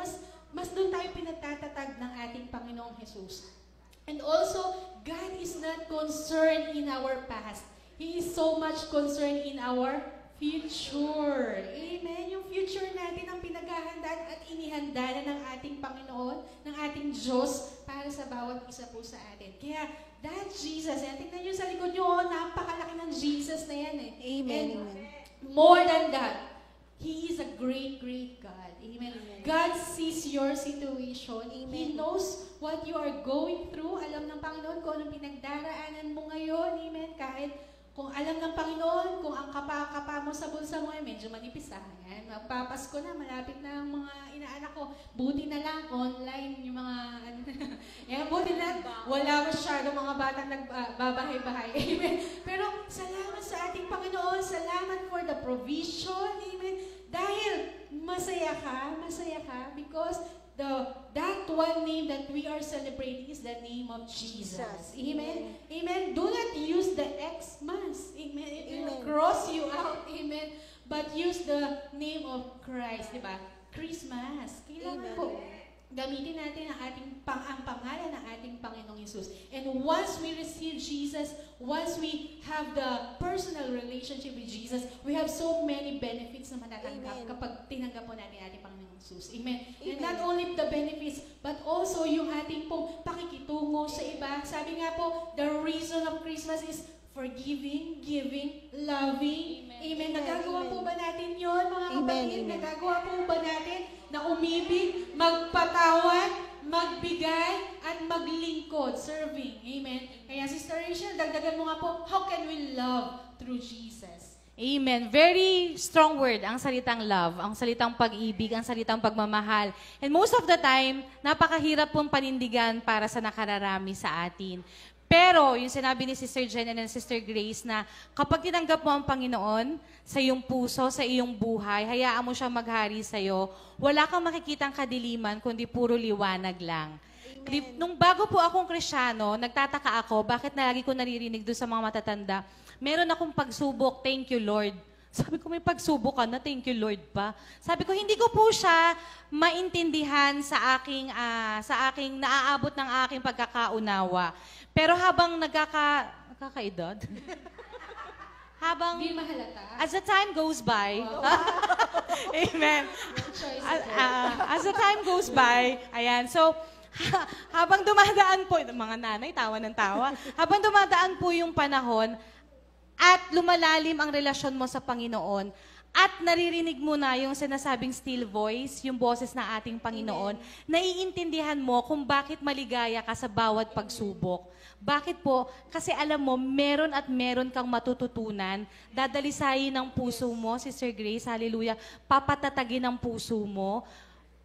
mas doon tayo pinagtatatag ng ating Panginoong Yesus. And also, God is not concerned in our past. He is so much concerned in our future. Amen. Yung future natin ang pinaghahandaan at inihanda na ng ating Panginoon, ng ating Diyos para sa bawat isa po sa atin. Kaya, that Jesus, tingnan nyo sa likod nyo, napakalaki ng Jesus na yan eh. Amen. And Amen. more than that, He is a great, great God. Amen. God sees your situation. Amen. He knows what you are going through. Alam ng Panginoon kung anong pinagdaraanan mo ngayon. Amen. Kahit kung alam ng Panginoon, kung ang kapa mo sa bulsa mo ay medyo manipis yan. Magpapasko na, malapit na ang mga inaanak ko. Buti na lang, online yung mga, yan, buti na, wala masyado mga batang nagbabahay-bahay. Amen. Pero salamat sa ating Panginoon, salamat for the provision. Amen. Dahil masaya ka, because that one name that we are celebrating is the name of Jesus. Amen. Amen. Do not use the Xmas. Amen. It will cross you out. Amen. But use the name of Christ. Diba? Christmas. Kailangan po gamitin natin ang pangalan ng ating Panginoong Yesus. And once we receive Jesus, once we have the personal relationship with Jesus, we have so many benefits na matatanggap kapag tinanggap po natin ating Panginoong Yesus. Amen. And not only the benefits, but also yung ating pong pakikitungo sa iba. Sabi nga po, the reason of Christmas is forgiving, giving, loving. Amen. Nagagawa po ba natin yun, mga kapatid? Nagagawa po ba natin na umibig, magpatawad, magbigay at maglingkod, serving. Amen. Kaya Sister Rachel, dagdagan mo nga po, how can we love through Jesus? Amen. Very strong word, ang salitang love, ang salitang pag-ibig, ang salitang pagmamahal. And most of the time, napakahirap pong panindigan para sa nakararami sa atin. Pero, yung sinabi ni Sister Jen and Sister Grace na kapag tinanggap mo ang Panginoon sa iyong puso, sa iyong buhay, hayaan mo siya maghari sa iyo, wala kang makikitang kadiliman, kundi puro liwanag lang. Nung bago po akong Kristiyano, nagtataka ako, bakit lagi ko naririnig doon sa mga matatanda, meron akong pagsubok, thank you Lord. Sabi ko, may pagsubok ka na, thank you Lord pa. Sabi ko, hindi ko po siya maintindihan sa aking naaabot ng aking pagkakaunawa. Pero habang nagkakaedad, habang Hindi mahalata. as the time goes by, amen. Choice As the time goes by, ayan, so, habang dumadaan po, mga nanay, tawa ng tawa, habang dumadaan po yung panahon, at lumalalim ang relasyon mo sa Panginoon, at naririnig mo na yung sinasabing still voice, yung boses ng ating Panginoon, naiintindihan mo kung bakit maligaya ka sa bawat pagsubok. Bakit po? Kasi alam mo, meron at meron kang matututunan, dadalisayin ng puso mo, Sister Grace, hallelujah, papatatagin ang puso mo,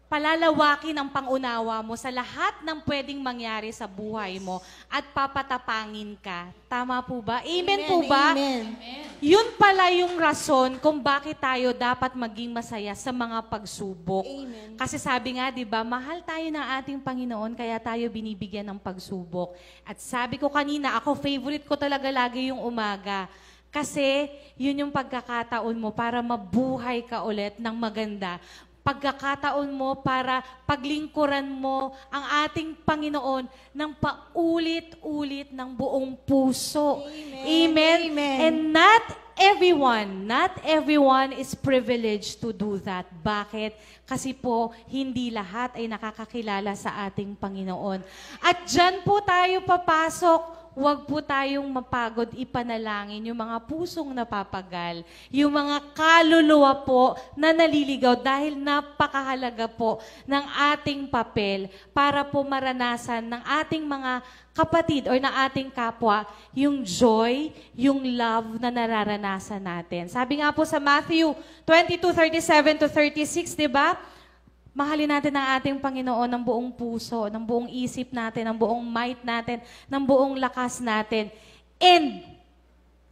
palalawakin ang pangunawa mo sa lahat ng pwedeng mangyari sa buhay mo at papatapangin ka. Tama po ba? Amen po ba? Amen. Yun pala yung rason kung bakit tayo dapat maging masaya sa mga pagsubok. Amen. Kasi sabi nga, di ba, mahal tayo ng ating Panginoon, kaya tayo binibigyan ng pagsubok. At sabi ko kanina, ako favorite ko talaga lagi yung umaga. Kasi yun yung pagkakataon mo para mabuhay ka ulit ng maganda. Pagkakataon mo para paglingkuran mo ang ating Panginoon ng paulit-ulit ng buong puso. Amen. Amen. And not everyone is privileged to do that. Bakit? Kasi po, hindi lahat ay nakakakilala sa ating Panginoon. At dyan po tayo papasok. Huwag po tayong mapagod ipanalangin yung mga pusong napapagal, yung mga kaluluwa po na naliligaw dahil napakahalaga po ng ating papel para po maranasan ng ating mga kapatid or ng ating kapwa yung joy, yung love na nararanasan natin. Sabi nga po sa Matthew 22:37-36, di ba? Mahalin natin ang ating Panginoon ng buong puso, ng buong isip natin, ng buong might natin, ng buong lakas natin. And,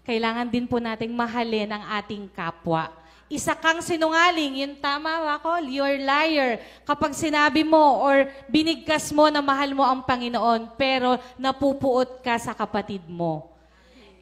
kailangan din po nating mahalin ang ating kapwa. Isa kang sinungaling, yun tama ako, you're liar. Kapag sinabi mo or binigkas mo na mahal mo ang Panginoon, pero napupuot ka sa kapatid mo.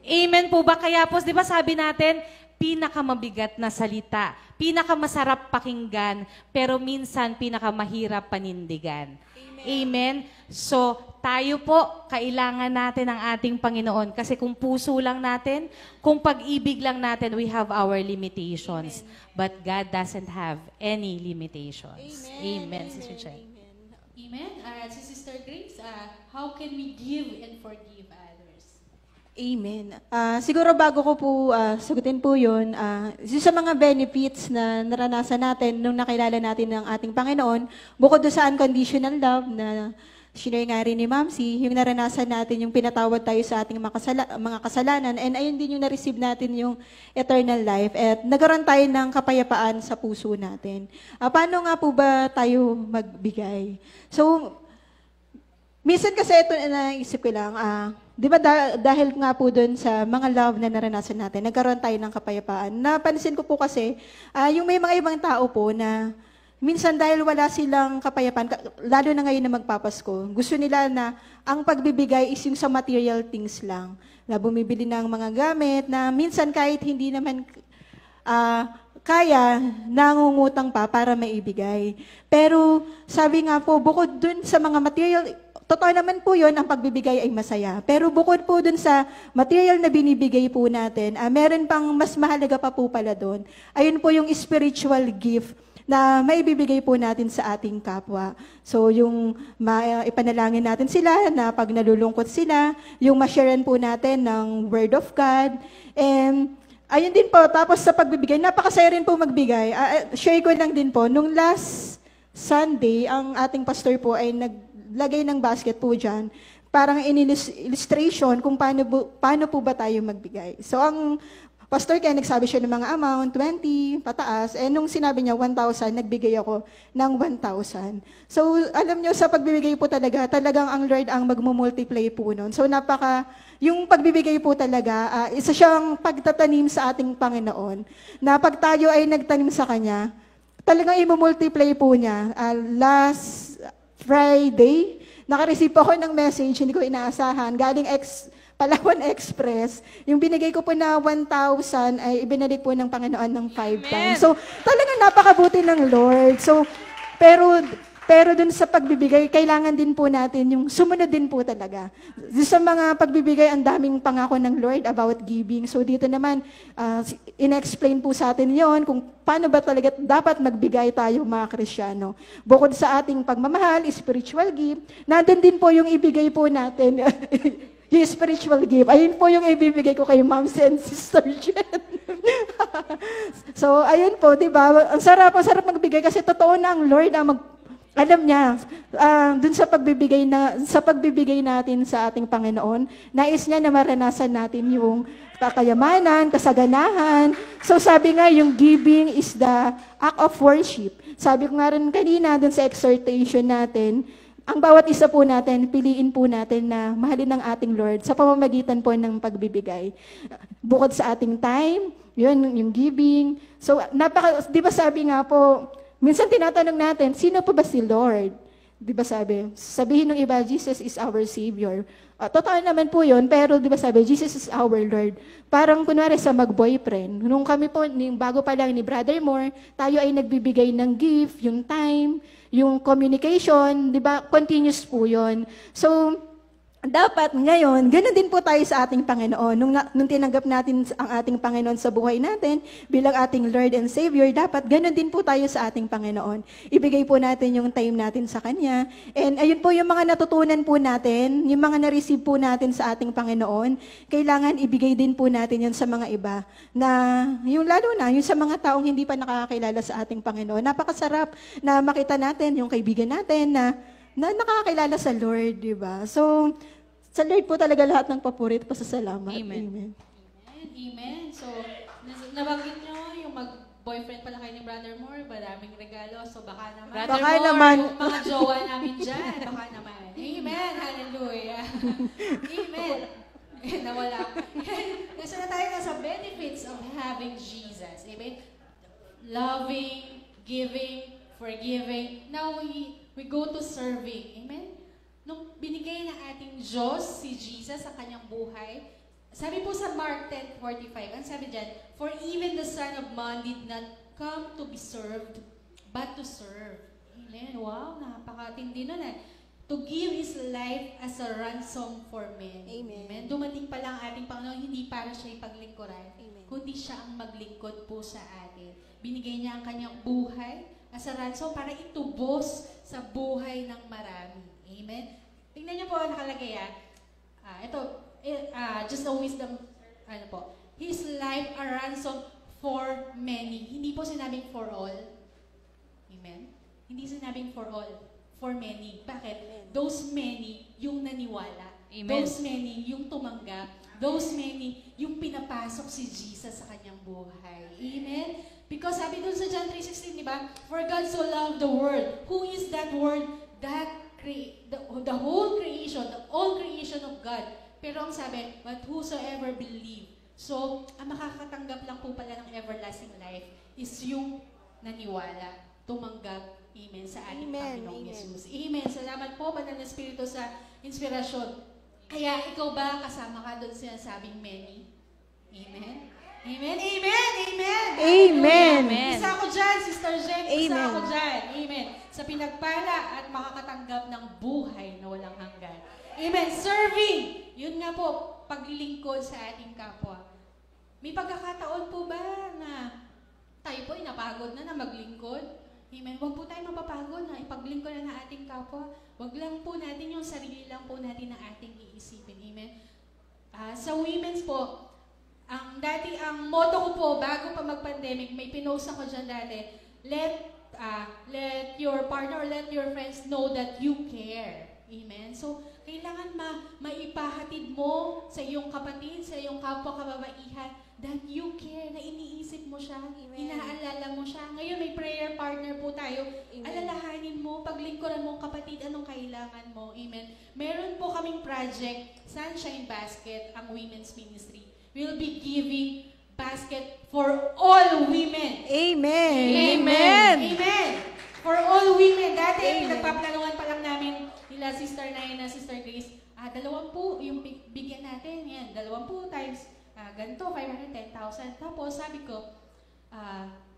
Amen po ba? Kaya po, di ba sabi natin, pinakamabigat na salita, pinakamasarap pakinggan, pero minsan pinakamahirap panindigan. Amen. So, tayo po, kailangan natin ang ating Panginoon. Kasi kung puso lang natin, kung pag-ibig lang natin, we have our limitations. But God doesn't have any limitations. Amen, Sister Chay. Amen. Si Sister Grace, how can we give and forgive others? Amen. Siguro bago ko po sagutin po yun, sa mga benefits na naranasan natin nung nakilala natin ng ating Panginoon, bukod doon sa unconditional love na sinare nga rin ni Ma'am C, yung naranasan natin, yung pinatawad tayo sa ating mga kasalanan, and ayun din yung na-receive natin yung eternal life, at nagkaroon tayo ng kapayapaan sa puso natin. Paano nga po ba tayo magbigay? So, minsan kasi ito naisip ko lang, di ba dahil nga po dun sa mga love na naranasan natin, nagkaroon tayo ng kapayapaan. Napansin ko po kasi, yung may mga ibang tao po na minsan dahil wala silang kapayapaan, lalo na ngayon na magpapasko, gusto nila na ang pagbibigay is yung sa material things lang. Na bumibili ng mga gamit na minsan kahit hindi naman kaya, nangungutang pa para maibigay. Pero sabi nga po, bukod dun sa mga material, totoo naman po yun, ang pagbibigay ay masaya. Pero bukod po dun sa material na binibigay po natin, meron pang mas mahalaga pa po pala dun. Ayun po yung spiritual gift na maibibigay po natin sa ating kapwa. So yung ipanalangin natin sila na pag nalulungkot sila, yung ma-sharean po natin ng Word of God. And ayun din po, tapos sa pagbibigay, napakasaya rin po magbigay. Share ko lang din po, nung last Sunday, ang ating pastor po ay naglagay ng basket po dyan, parang illustration kung paano po ba tayo magbigay. So ang pastor kaya nagsabi siya ng mga amount, 20, pataas, nung sinabi niya 1,000, nagbigay ako ng 1,000. So alam niyo, sa pagbibigay po talagang ang Lord ang magmumultiply po nun. So yung pagbibigay po talaga, isa siyang pagtatanim sa ating Panginoon, na pag tayo ay nagtanim sa Kanya, talagang imumultiply po niya. Last Friday, nakareceive ako ng message, hindi ko inaasahan, galing Palawan Express. Yung binigay ko po na 1,000 ay ibinalik po ng Panginoon ng 5 times. So, talagang napakabuti ng Lord. So, pero dun sa pagbibigay, kailangan din po natin yung sumunod din po talaga. Sa mga pagbibigay, ang daming pangako ng Lord about giving. So, dito naman, in-explain po sa atin yon kung paano ba talaga dapat magbigay tayo mga Kristiyano. Bukod sa ating pagmamahal, spiritual gift, nandun din po yung ibigay po natin. Yung spiritual gift. Ayun po yung ibibigay ko kay Moms and Sister Jen. So, ayun po, di ba? Ang sarap magbigay kasi totoo na ang Lord alam niya, dun sa pagbibigay natin sa ating Panginoon, nais niya na maranasan natin yung kakayamanan, kasaganahan. So sabi nga, yung giving is the act of worship. Sabi ko nga rin kanina dun sa exhortation natin, ang bawat isa po natin, piliin po natin na mahalin ng ating Lord sa pamamagitan po ng pagbibigay. Bukod sa ating time, yun, yung giving. So, di ba sabi nga po, minsan tinatanong natin, sino po ba si Lord? Di ba sabihin ng iba, Jesus is our Savior. Totoo naman po yun, pero di ba Jesus is our Lord. Parang kunwari sa mag-boyfriend. Nung kami po, bago pa lang ni Brother Moore, tayo ay nagbibigay ng gift, yung time, yung communication, di ba, continuous po yun. So, dapat ngayon, ganoon din po tayo sa ating Panginoon. Nung tinanggap natin ang ating Panginoon sa buhay natin, bilang ating Lord and Savior, dapat ganoon din po tayo sa ating Panginoon. Ibigay po natin yung time natin sa Kanya. And ayun po yung mga natutunan po natin, yung mga na-receive po natin sa ating Panginoon, kailangan ibigay din po natin yun sa mga iba. Lalo na, yung sa mga taong hindi pa nakakakilala sa ating Panginoon. Napakasarap na makita natin yung kaibigan natin na nakakakilala sa Lord, di ba? So, sa Lord po talaga lahat ng papurit, pasasalamat. Amen. Amen. Amen. So, nabanggit nyo yung mag-boyfriend pala kayo ni Brother Moore, maraming regalo. So, baka naman. Brother Baka Moore, naman. Yung mga jowa namin dyan, baka naman. Amen. Hallelujah. Amen. Nawala. Kasi na tayo sa benefits of having Jesus. Amen. Loving, giving, forgiving. Now, we go to serving. Amen? Nung binigay ng ating Diyos, si Jesus, sa kanyang buhay, sabi po sa Mark 10:45, ang sabi dyan, for even the Son of Man did not come to be served, but to serve. Amen? Wow, napakatindi nun eh. To give His life as a ransom for men. Amen. Dumating pa lang ang ating Panginoon, hindi para siya ipaglingkuran, Amen. kundi siya ang maglingkod po sa atin. Binigay niya ang kanyang buhay as a ransom para itubos sa buhay ng marami. Amen? Tingnan niyo po, nakalagay just a wisdom, His life a ransom for many. Hindi po sinabing for all. Amen? Hindi sinabing for all. For many. Bakit? Those many, yung naniwala. Amen. Those many, yung tumanggap. Those many, yung pinapasok si Jesus sa kanyang buhay. Amen? Because sabi dun sa John 3:16, di ba? For God so loved the world. Who is that world? The whole creation, the all creation of God. Pero ang sabi, but whosoever believe. So, ang makakatanggap lang po pala ng everlasting life is yung naniwala, tumanggap, amen, sa ating Panginoong Yesus. Amen. Salamat po, Banal na Espiritu, sa inspirasyon. Kaya ikaw ba kasama ka doon sinasabing many? Amen? Amen? Amen! Amen! Amen. Isa ako dyan, Sister Jen. Isa Amen. ako dyan. Amen. Sa pinagpala at makakatanggap ng buhay na walang hanggan. Amen. Serving. Yun nga po, paglilingkod sa ating kapwa. May pagkakataon po ba na tayo po ay napagod na maglingkod? Amen. Huwag po tayo mapapagod na ipaglingkod na ng ating kapwa. Huwag lang po natin yung sarili lang po natin na ating iisipin. Amen. Sa women's po, ang motto ko po, bago pa mag-pandemic, may pinost ako dyan dati, let your partner or let your friends know that you care. Amen? So, kailangan maipahatid mo sa iyong kapatid, sa iyong kapwa kababaihan, that you care, na iniisip mo siya, inaalala mo siya. Ngayon may prayer partner po tayo. Alalahanin mo, paglingkuran mo ang kapatid, anong kailangan mo. Amen? Meron po kaming project, Sunshine Basket, ang women's ministry. We'll be giving basket for all women. Amen. Amen. Amen. For all women. Dati, pinagpaplanuhan pa lang namin nila Sister Naina, Sister Grace, 20 yung bigyan natin. Yan, 20 times ganito, 510,000. Tapos sabi ko,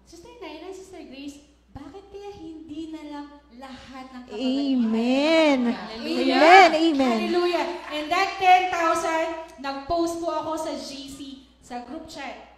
Sister Naina, Sister Grace, bakit kaya hindi na lang lahat ng kababaihan? Amen. Hallelujah. Amen. Amen. Hallelujah. And that 10,000, nag-post po ako sa GC, sa group chat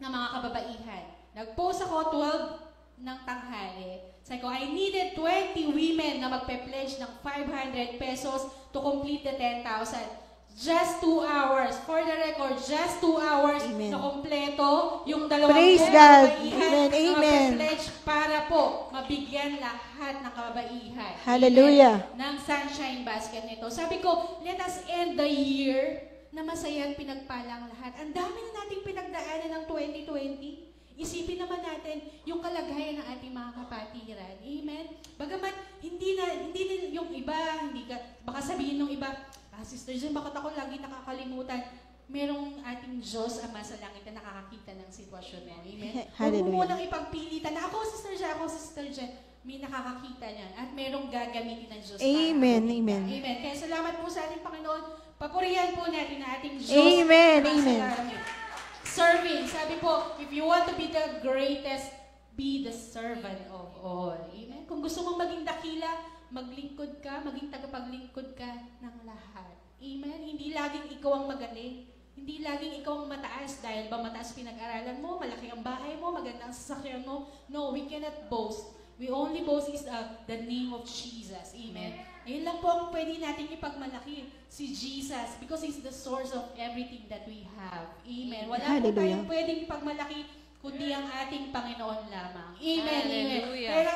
ng mga kababaihan. Nag-post ako 12 ng tanghali. Sabi ko, I needed 20 women na magpe-pledge ng 500 pesos to complete the 10,000. Just 2 hours. For the record, just 2 hours Amen. na kompleto yung 20 Praise God. kababaihan Amen. na Amen. magpe-pledge para po mabigyan lahat ng kababaihan. Hallelujah. Amen. Ng sunshine basket nito. Sabi ko, let us end the year na masaya at pinagpalang lahat. Ang dami na nating pinagdaanan ng 2020. Isipin naman natin yung kalagayan ng ating mga kapatiran. Amen? Bagamat hindi din yung iba, baka sabihin ng iba, Sister Jen, bakit ako lagi nakakalimutan? Merong ating Diyos, Ama sa langit, na nakakakita ng sitwasyon mo. Amen? Huwag mo munang ipagpilitan na ako, Sister Jen, may nakakakita niyan. At merong gagamitin ng Diyos. Amen. Para Amen. Amen. Kaya salamat po sa ating Panginoon. Papurihan po natin na ating Diyos. Amen. Ama sa Amen. langit. Serving. Sabi po, if you want to be the greatest, be the servant of all. Amen? Kung gusto mong maging dakila, maglingkod ka, maging tagapaglingkod ka ng lahat. Amen? Hindi laging ikaw ang magaling. Hindi laging ikaw ang mataas dahil ba mataas pinag-aralan mo, malaki ang bahay mo, maganda ang sasakyan mo. No, we cannot boast. We only boast is the name of Jesus. Amen? Ayun lang po ang pwede natin ipagmalaki, si Jesus, because He's the source of everything that we have. Amen? Wala po tayong pwedeng ipagmalaki kundi ang ating Panginoon lamang. Amen. Hallelujah. Kaya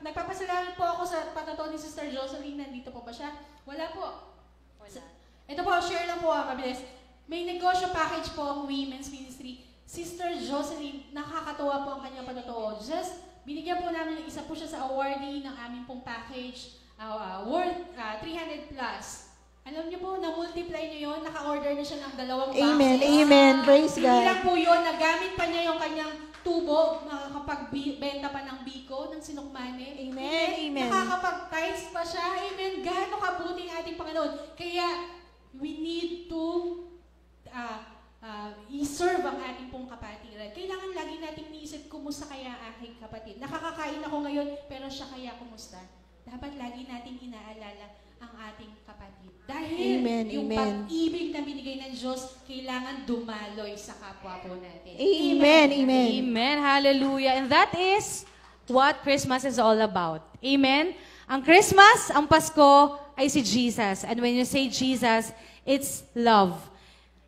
nagpapasalamat po ako sa pagkataon ni Sister Jocelyn. Nandito po ba siya? Wala po. Ito po, share lang po mabilis. May negosyo package po ang women's ministry. Sister Jocelyn, nakakatuwa po ang kanyang pagkatoo. Just, binigyan po namin, isa po siya sa awardee ng aming pong package, worth 300 plus. Alam niyo po, na-multiply niyo yun, naka-order na siya ng 2 boxes. Amen. Amen. Praise Hindi God. lang po yun, nagamit pa niya yung kanyang tubo, makakapagbenta pa ng biko, ng sinukmane. Amen. Amen. Nakakapag-tithes pa siya. Amen. Gaano kabuti ang ating Panginoon. Kaya, we need to i-serve ang ating pong kapatiran. Kailangan lagi nating niisip, kumusta kaya aking kapatid? Nakakakain ako ngayon, pero siya kaya kumusta? Dapat lagi nating inaalala ang ating kapatid. Dahil Amen, yung amen. pag-ibig na binigay ng Diyos, kailangan dumaloy sa kapwa po natin. Amen. Amen. Amen. Hallelujah. And that is what Christmas is all about. Amen? Ang Christmas, ang Pasko, ay si Jesus. And when you say Jesus, it's love.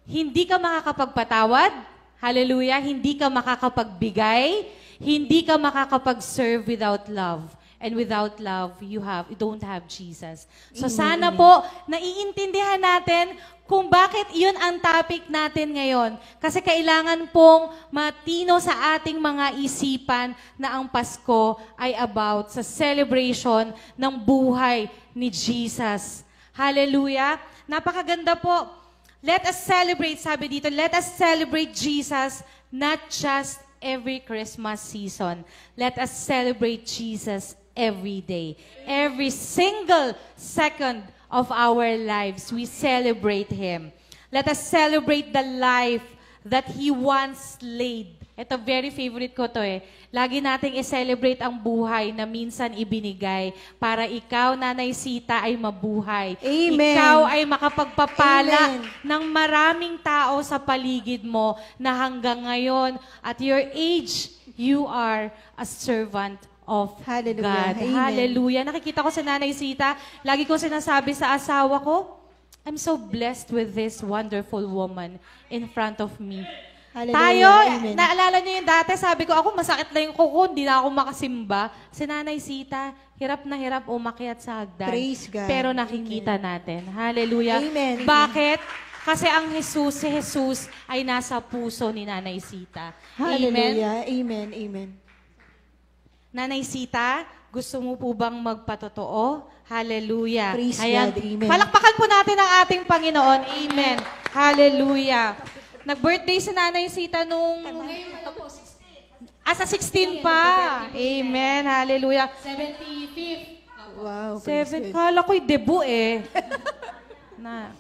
Hindi ka makakapagpatawad. Hallelujah. Hindi ka makakapagbigay. Hindi ka makakapag-serve without love. And without love, you don't have Jesus. So sana po, naiintindihan natin kung bakit yun ang topic natin ngayon. Kasi kailangan pong matino sa ating mga isipan na ang Pasko ay about sa celebration ng buhay ni Jesus. Hallelujah! Napakaganda po. Let us celebrate, sabi dito, let us celebrate Jesus, not just every Christmas season. Let us celebrate Jesus every day. Every single second of our lives, we celebrate Him. Let us celebrate the life that He once laid. Ito, very favorite ko to eh. Lagi nating i-celebrate ang buhay na minsan ibinigay para ikaw, Nanay Sita, ay mabuhay. Amen. Ikaw ay makapagpapala Amen. ng maraming tao sa paligid mo na hanggang ngayon, at your age, you are a servant of Hallelujah. God. Amen. Hallelujah. Nakikita ko sa Nanay Sita, lagi ko sinasabi sa asawa ko, I'm so blessed with this wonderful woman in front of me. Hallelujah. Tayo, Amen. naalala niyo yung dati, sabi ko, ako masakit lang yung kuko, hindi na ako makasimba. Si Nanay Sita, hirap na hirap umakyat sa hagdan. Praise God. Pero nakikita natin. Hallelujah. Amen. Bakit? Kasi ang si Jesus ay nasa puso ni Nanay Sita. Amen. Hallelujah. Amen. Amen. Nanay Sita, gusto mo po bang magpatotoo? Hallelujah. Praise Ayan. God. Amen. Palakpakan po natin ang ating Panginoon. Amen. Hallelujah. Nag-birthday si Nanay Sita nung... Sa 16 pa. Amen. Hallelujah. 75th. Wow. praise 7, God. kala ko'y debut eh. Na.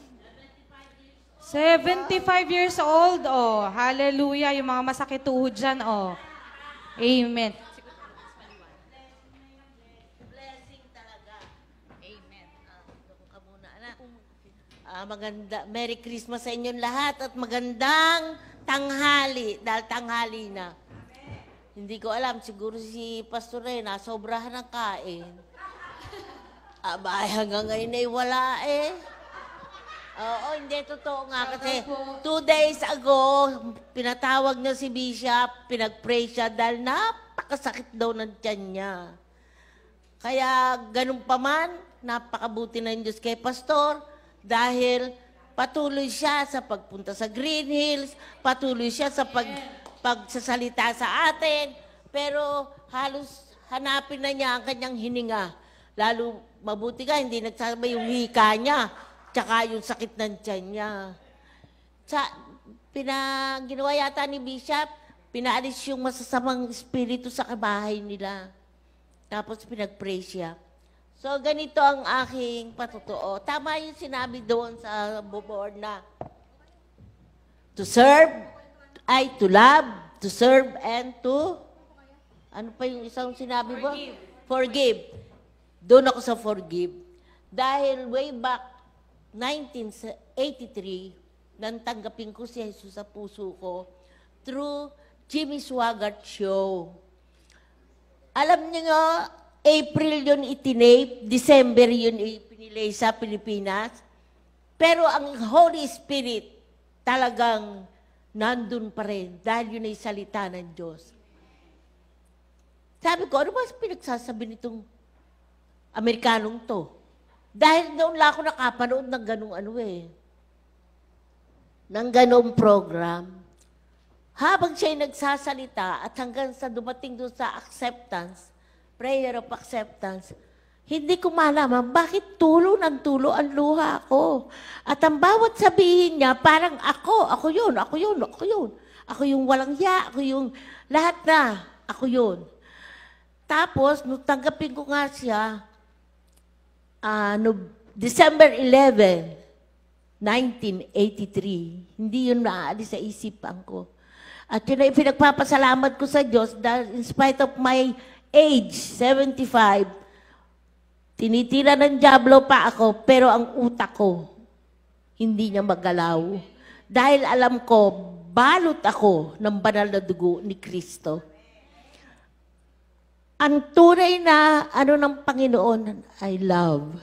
75 years old, oh. Hallelujah. Yung mga masakit tuhod dyan, oh. Amen. Blessing talaga. Amen. Doon ka muna, anak. Maganda. Merry Christmas sa inyong lahat at magandang tanghali. Dahil tanghali na. Hindi ko alam, siguro si Pastor Ray, nasobrahan ng kain. Hanggang ngayon ay wala eh. Oo, hindi, totoo nga. Kasi 2 days ago, pinatawag niya si Bishop, pinag-pray siya dahil napakasakit daw ng tiyan niya. Kaya ganun pa man, napakabuti na yung Diyos kay Pastor dahil patuloy siya sa pagpunta sa Green Hills, patuloy siya sa pagsasalita sa atin, pero halos hanapin na niya ang kanyang hininga. Lalo mabuti ka, hindi nagsasabay yung hika niya, tsaka yung sakit ng tiyan niya. Ginawa yata ni Bishop, pinaalis yung masasamang espiritu sa bahay nila. Tapos pinag-pray siya. So, ganito ang aking patotoo. Tama yung sinabi doon sa board na to serve, to love, to serve, and to, ano pa yung isang sinabi mo? Forgive. Doon ako sa forgive. Dahil way back 1983, nang tanggapin ko si Jesus sa puso ko through Jimmy Swaggart Show. Alam niyo nga, April yun itinape, December yun ipinilay sa Pilipinas. Pero ang Holy Spirit talagang nandun pa rin dahil yun ay salita ng Diyos. Sabi ko, ano ba pinagsasabi nitong Amerikanong to? Dahil noon lang ako nakapanood ng ganung ng ganung program. Habang siya'y nagsasalita at hanggang sa dumating doon sa acceptance, prayer of acceptance, hindi ko malaman bakit tulo ng tulo ang luha ko. At ang bawat sabihin niya, parang ako yun. Ako yung walang hiya, ako yung lahat na, ako yun. Tapos, nung tanggapin ko nga siya, December 11, 1983, hindi yun naaalis sa isipan ko. At yun ay pinagpapasalamat ko sa Diyos dahil in spite of my age, 75, tinitira ng dyablo pa ako, pero ang utak ko, hindi niya magalaw. Dahil alam ko, balot ako ng banal na dugo ni Kristo. Ang tunay na ng Panginoon, I love.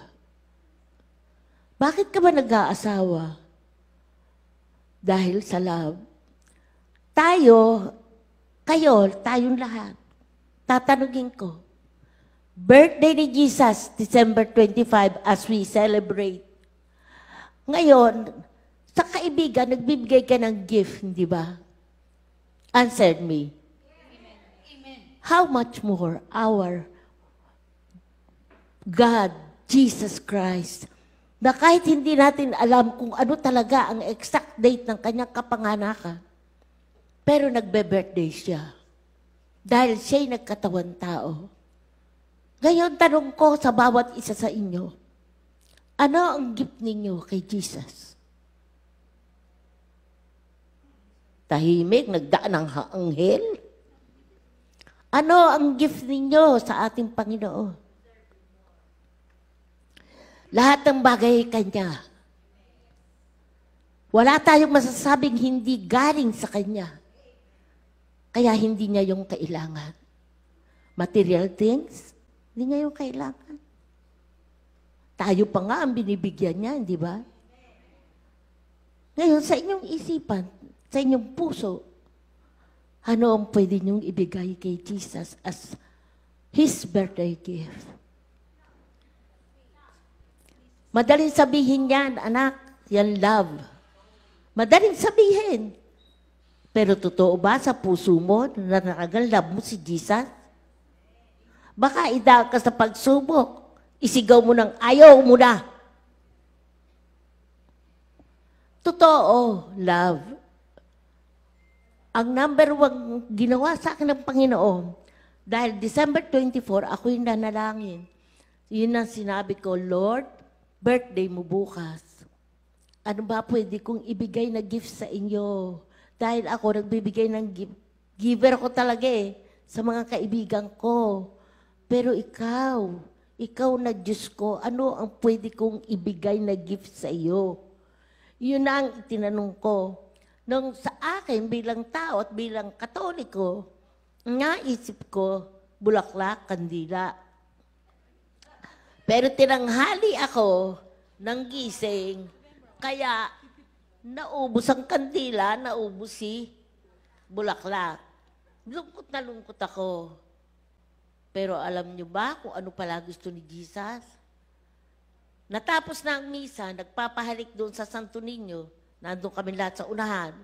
Bakit ka ba nag-aasawa? Dahil sa love. Tayong lahat, tatanungin ko, birthday ni Jesus, December 25, as we celebrate. Ngayon, sa kaibigan, nagbibigay ka ng gift, hindi ba? Answer me. Amen. How much more our God, Jesus Christ, na kahit hindi natin alam kung ano talaga ang exact date ng kanyang kapanganakan, pero nagbe-birthday siya. Dahil siya'y nagkatawan tao. Ngayon, tanong ko sa bawat isa sa inyo, ano ang gift ninyo kay Jesus? Tahimik, nagdaan ng anghel? Ano ang gift ninyo sa ating Panginoon? Lahat ng bagay Kanya. Wala tayong masasabing hindi galing sa Kanya. Kaya hindi niya yung kailangan. Material things, hindi niya yung kailangan. Tayo pa nga ang binibigyan niya, di ba? Ngayon, sa inyong isipan, sa inyong puso, Ano ang pwede niyong ibigay kay Jesus as His birthday gift? Madaling sabihin yan, anak, yan love. Madaling sabihin. Pero totoo ba sa puso mo na talagang love mo si Jesus? Baka idaan ka sa pagsubok, isigaw mo ng ayaw mo na. Totoo, love. Ang number one ginawa sa akin ng Panginoon, dahil December 24, ako yung nanalangin. Yun ang sinabi ko, Lord, birthday mo bukas. Ano ba pwede kong ibigay na gift sa inyo? Dahil ako nagbibigay ng gift. Giver ko talaga sa mga kaibigan ko. Pero ikaw na Diyos ko, ano ang pwede kong ibigay na gift sa iyo? Yun na ang itinanong ko. Nung sa akin bilang tao at bilang Katoliko, naisip ko, bulaklak, kandila. Pero tinanghali ako ng gising, kaya naubos ang kandila, naubos si bulaklak. Lungkot ako. Pero alam niyo ba kung ano pala gusto ni Jesus? Natapos na ang misa, nagpapahalik doon sa Santo Niño, nandun kami lahat sa unahan,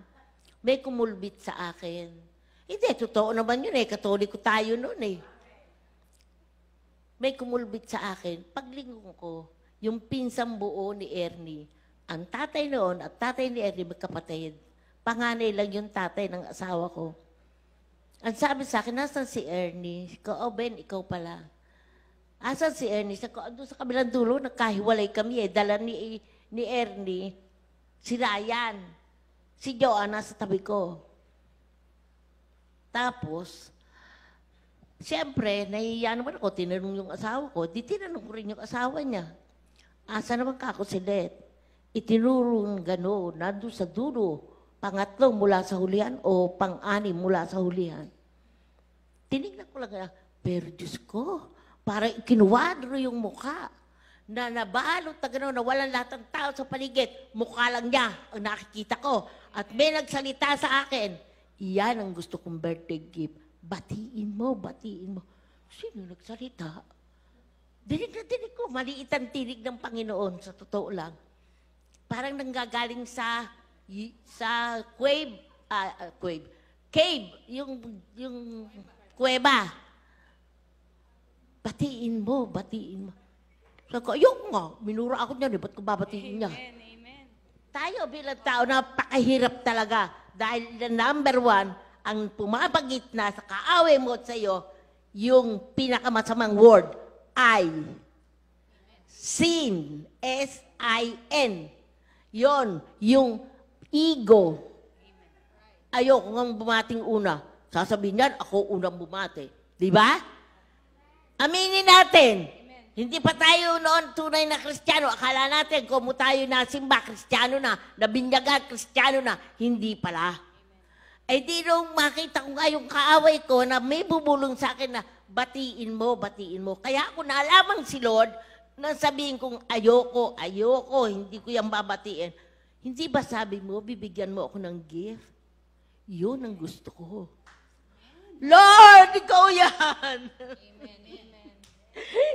may kumulbit sa akin. Hindi, totoo naman yun Katoliko tayo noon May kumulbit sa akin. Paglingon ko, yung pinsang buo ni Ernie, ang tatay noon at tatay ni Ernie magkapatid. Panganay lang yung tatay ng asawa ko. Ang sabi sa akin, nasan si Ernie? Ko, Ben, ikaw pala. Asan si Ernie? Sabi ko, andun sa kabilang dulo, nagkahiwalay kami Dala ni Ernie, si Ryan. Si Joanna sa tabi ko. Tapos, siyempre, nahihiya naman ako, tinanong yung asawa ko, di tinanong ko rin yung asawa niya. Asa naman kako si Let? Itinurong gano'n, nandun sa dulo, pangatlo mula sa hulihan o pang-anim mula sa hulihan. Tinignan ko lang, pero Diyos ko, parang ikinuwadro yung mukha na nabalot na gano'n, na walang lahat ng tao sa paligid, mukha lang niya ang nakikita ko. At may nagsalita sa akin, iyan ang gusto kong birthday gift. Batiin mo. Sino nagsalita? Dinig na dinig ko, maliit ang tinig ng Panginoon, sa totoo lang. Parang nanggagaling sa cave, yung kuweba. Batiin mo. Sabi ko, ayoko nga, minura ako niyan ba't ko babatiin niya? Amen. Tayo bilang tao, napakahirap talaga. Dahil the number one, ang pumapagit na sa kaaway mo at sa'yo, yung pinakamasamang word, I. Sin. S-I-N. Yon, yung ego. Ayoko nga bumating una. Sasabihin niyan, ako unang bumati. Di ba? Aminin natin. Hindi pa tayo noon tunay na Kristiyano. Akala natin, kung tayo nasimba, Kristiyano na, nabinyagan, Kristiyano na. Hindi pala. Eh di nung makita ko nga yung kaaway ko na may bubulong sa akin na batiin mo. Kaya ako naalamang si Lord nang sabihin kong ayoko, hindi ko yan babatiin. Hindi ba sabi mo, bibigyan mo ako ng gift? Yun ang gusto ko. Lord, ikaw yan! Amen.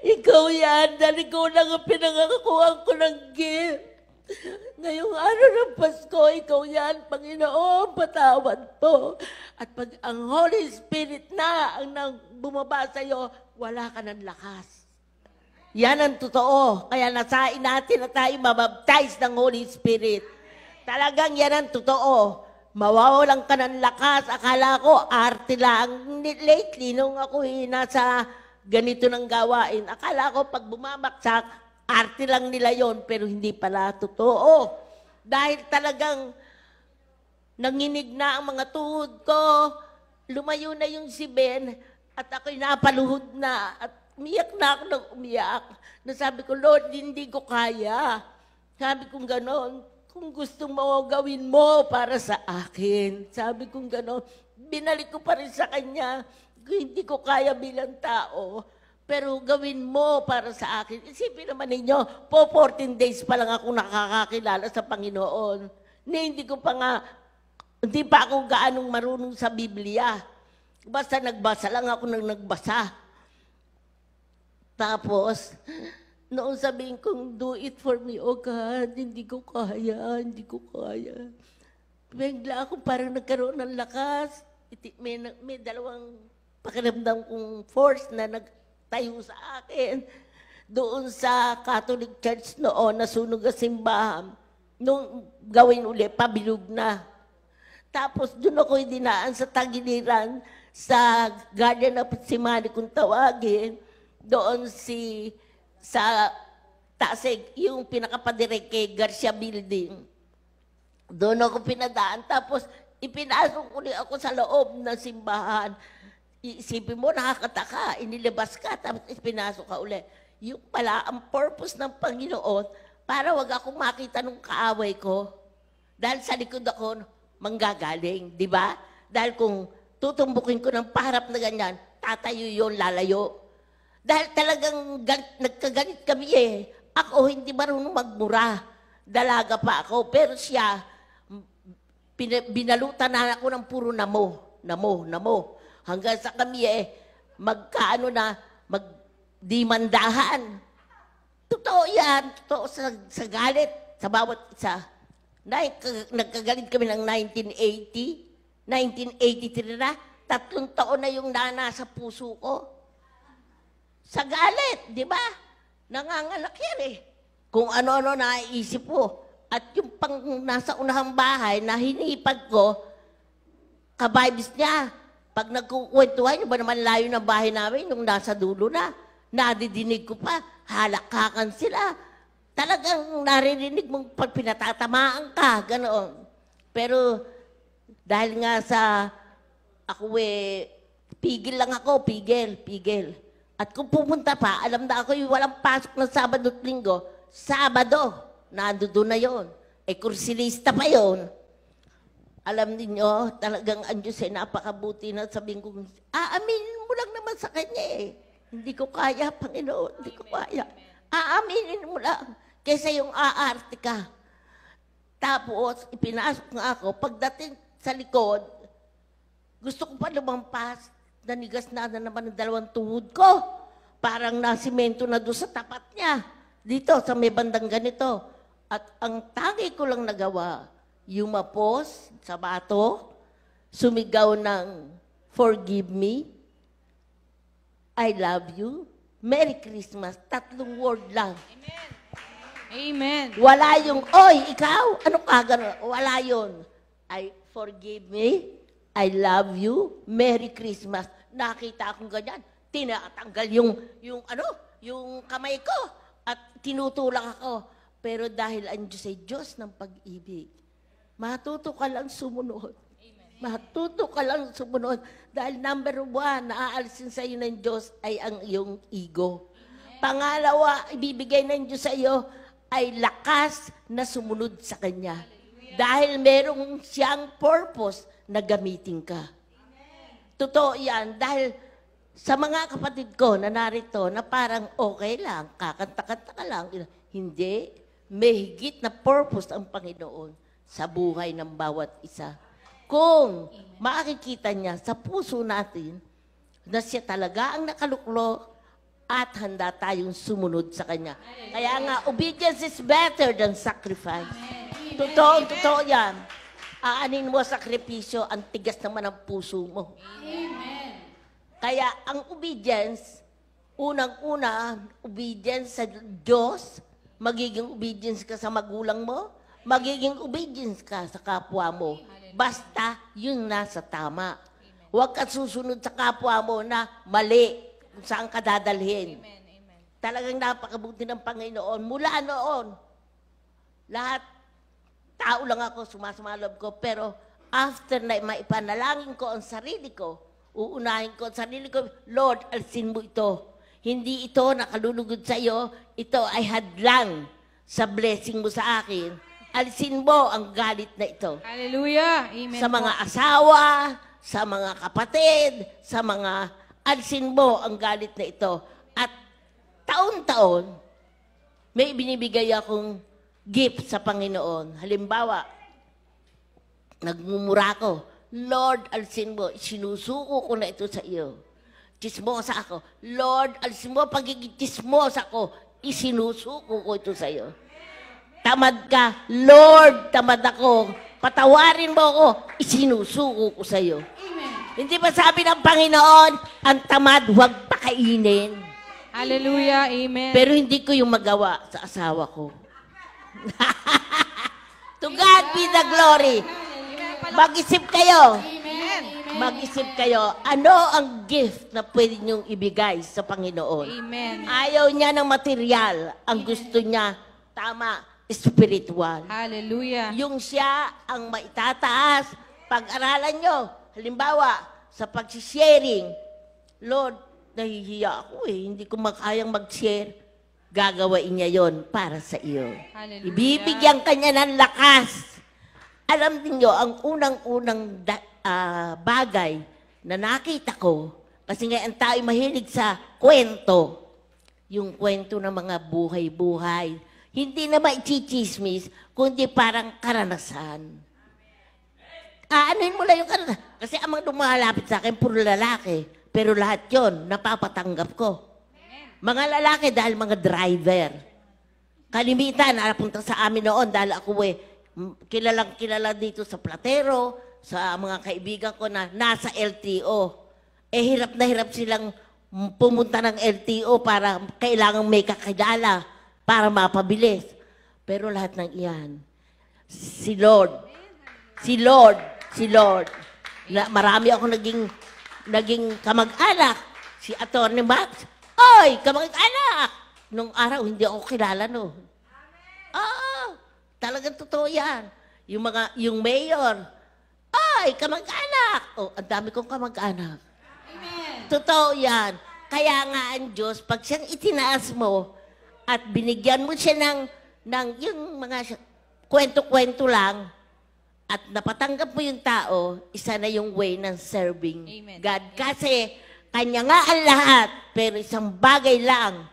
Ikaw yan, dahil ikaw lang ang pinangakuhan ko ng gift. Ngayong araw ng Pasko, ikaw yan, Panginoon, patawad po. At pag ang Holy Spirit na ang bumaba sa'yo, wala ka ng lakas. Yan ang totoo. Kaya nasain natin na tayo mabaptize ng Holy Spirit. Talagang yan ang totoo. Mawawalan ka ng lakas. Akala ko, arte lang. Lately, nung ako nasa ganito ng gawain, akala ko pag bumabaksak, arte lang nila yon, pero hindi pala totoo. Dahil talagang nanginig na ang mga tuhod ko, lumayo na yung si Ben, at ako'y napaluhod na, at umiyak na ako ng umiyak. Nasabi ko, Lord, hindi ko kaya. Sabi kong gano'n, kung gusto mo, gawin mo para sa akin. Sabi kong gano'n, binalik ko pa rin sa kanya, hindi ko kaya bilang tao, pero gawin mo para sa akin. Isipin naman ninyo, 14 days pa lang ako nakakakilala sa Panginoon. Hindi ko pa nga Hindi pa ako gaanong marunong sa Biblia. Basta nagbasa lang ako nang nagbasa. Tapos, noon sabihin kong, do it for me, oh God, hindi ko kaya, hindi ko kaya. Bigla ako parang nagkaroon ng lakas. May dalawang pakiramdam kong force na nagtayo sa akin. Doon sa Catholic Church noon, nasunog ang simbahan. Nung gawin uli, pabilog na. Tapos doon ako dinaan sa tagiliran, sa Garden of Gethsemane kung tawagin. Doon sa Tasig, yung pinakapadirek kay Garcia Building. Doon ako pinadaan. Tapos ipinasok uli ako sa loob ng simbahan. Isipin mo, nakakataka, inilabas ka, tapos ipinasok ka uli. Yung pala, ang purpose ng Panginoon, para wag akong makita nung kaaway ko. Dahil sa likod ako, manggagaling, di ba? Dahil kung tutumbukin ko ng paharap na ganyan, tatayo yun, lalayo. Dahil talagang nagkagalit kami eh. Ako hindi marunong magmura. Dalaga pa ako. Pero siya, binalutan na ako ng puro namo. Hanggang sa kami magkaano na, magdimandahan. Totoo yan. Totoo sa galit, sa bawat isa. Nagkagalit kami ng 1980. 1983 na. 3 taon na yung nasa puso ko. Sa galit, di ba? Nanganganak yan eh. Kung ano-ano naiisip ko. At yung pang nasa unahang bahay na hinipad ko, kabibis niya. Pag nagkukwentuhan, yung ba naman layo ng bahay namin, yung nasa dulo na, nadidinig ko pa, halakakan sila. Talagang naririnig mong pag pinatatamaan ka, ganoon. Pero dahil nga sa ako pigil lang ako, pigil. At kung pupunta pa, alam na ako yung walang pasok ng Sabado at Linggo, Sabado, nandoon na yon. Kursilista pa yon. Alam niyo, talagang ang Diyos napakabuti na sabihin ko, aaminin mo lang naman sa Kanya eh. Hindi ko kaya, Panginoon, hindi ko kaya. Aaminin mo lang, kaysa yung aarte ka. Tapos, ipinasok nga ako, pagdating sa likod, gusto ko pa lumampas, nanigas na naman ang 2 tuhod ko. Parang nasimento na doon sa tapat niya. Dito, sa may bandang ganito. At ang tangi ko lang nagawa, yumapos sa bato, sumigaw ng, forgive me, I love you, Merry Christmas. 3 word lang. Amen. Amen. Wala yung, oy, ikaw, ano ka gano'n? Wala yun. I forgive me, I love you, Merry Christmas. Nakita akong ganyan, tinatanggal yung kamay ko at tinutulak ako. Pero dahil ang Diyos ay Diyos ng pag-ibig, matuto ka lang sumunod. Matuto ka lang sumunod. Dahil number 1, naaalisin sa iyo ng Diyos ay ang iyong ego. Pangalawa, ibibigay ng Diyos sa iyo ay lakas na sumunod sa Kanya. Dahil merong siyang purpose na gamitin ka. Totoo yan. Dahil sa mga kapatid ko na narito na parang okay lang, kakanta-kanta ka lang. Hindi. May higit na purpose ang Panginoon sa buhay ng bawat isa. Kung makikita niya sa puso natin na siya talaga ang nakaluklo at handa tayong sumunod sa Kanya. Kaya nga, obedience is better than sacrifice. Totoo yan. Aanin mo sakripisyo, ang tigas naman ang puso mo. Amen. Kaya ang obedience, unang-una, obedience sa Diyos, magiging obedience ka sa magulang mo, magiging obedience ka sa kapwa mo. Basta yun nasa tama. Huwag ka susunod sa kapwa mo na mali kung saan ka dadalhin. Talagang napakabuti ng Panginoon. Mula noon, lahat, tao lang ako, sumasama-loob ko, pero after na maipanalangin ko ang sarili ko, uunahin ko ang sarili ko, Lord, alsin mo ito. Hindi ito nakalulugod sa iyo, ito ay hadlang sa blessing mo sa akin. Alisin mo ang galit na ito. Hallelujah. Amen. Sa mga asawa, sa mga kapatid, sa mga alisin mo ang galit na ito. At taon-taon, may binibigay akong gift sa Panginoon. Halimbawa, nagmumura ko, Lord, alisin mo, sinusuko ko na ito sa iyo. Chismosa ako. Lord, alisin mo, pagiging chismosa ko, isinusuko ko ito sa iyo. Tamad ka, Lord, tamad ako, patawarin mo ako, isinusuko ko sa iyo. Amen. Hindi ba sabi ng Panginoon, ang tamad, huwag pakainin. Hallelujah. Amen. Pero hindi ko yung magawa sa asawa ko. To God be the glory. Mag-isip kayo. Amen. Mag-isip kayo. Ano ang gift na pwede niyong ibigay sa Panginoon? Amen. Ayaw niya ng material. Ang gusto niya, tama, spiritual. Hallelujah. Yung siya ang maitataas. Pag-aralan nyo, halimbawa, sa pag-sharing, Lord, nahihiya ako hindi ko makayang mag-share. Gagawain niya yon para sa iyo. Hallelujah. Ibibigyan kanya ng lakas. Alam niyo ang unang-unang bagay na nakita ko, kasi nga ang tao mahilig sa kwento, yung kwento ng mga buhay-buhay. Hindi na maichismis, kundi parang karanasan. Anuin mo lang yung karanasan. Kasi ang mga lumalapit sa akin, puro lalaki. Pero lahat yon napapatanggap ko. Mga lalaki dahil mga driver. Kalimitan, napunta sa amin noon dahil ako kilalang kilala dito sa Platero, sa mga kaibigan ko na nasa LTO. Hirap na hirap silang pumunta ng LTO para kailangang may kakilala para mapabilis. Pero lahat ng iyan, si Lord. Marami ako naging kamag-anak. Si Atty. Max, oy, kamag-anak! Nung araw, hindi ako kilala no. Oo, talagang totoo yan. Yung mayor, oy, kamag-anak! Oh, ang dami kong kamag-anak. Amen. Totoo yan. Kaya nga ang Diyos, pag siyang itinaas mo at binigyan mo siya ng yung mga kwento-kwento lang at napatanggap mo yung tao, isa na yung way ng serving Amen. God. Kasi kanya nga ang lahat, pero isang bagay lang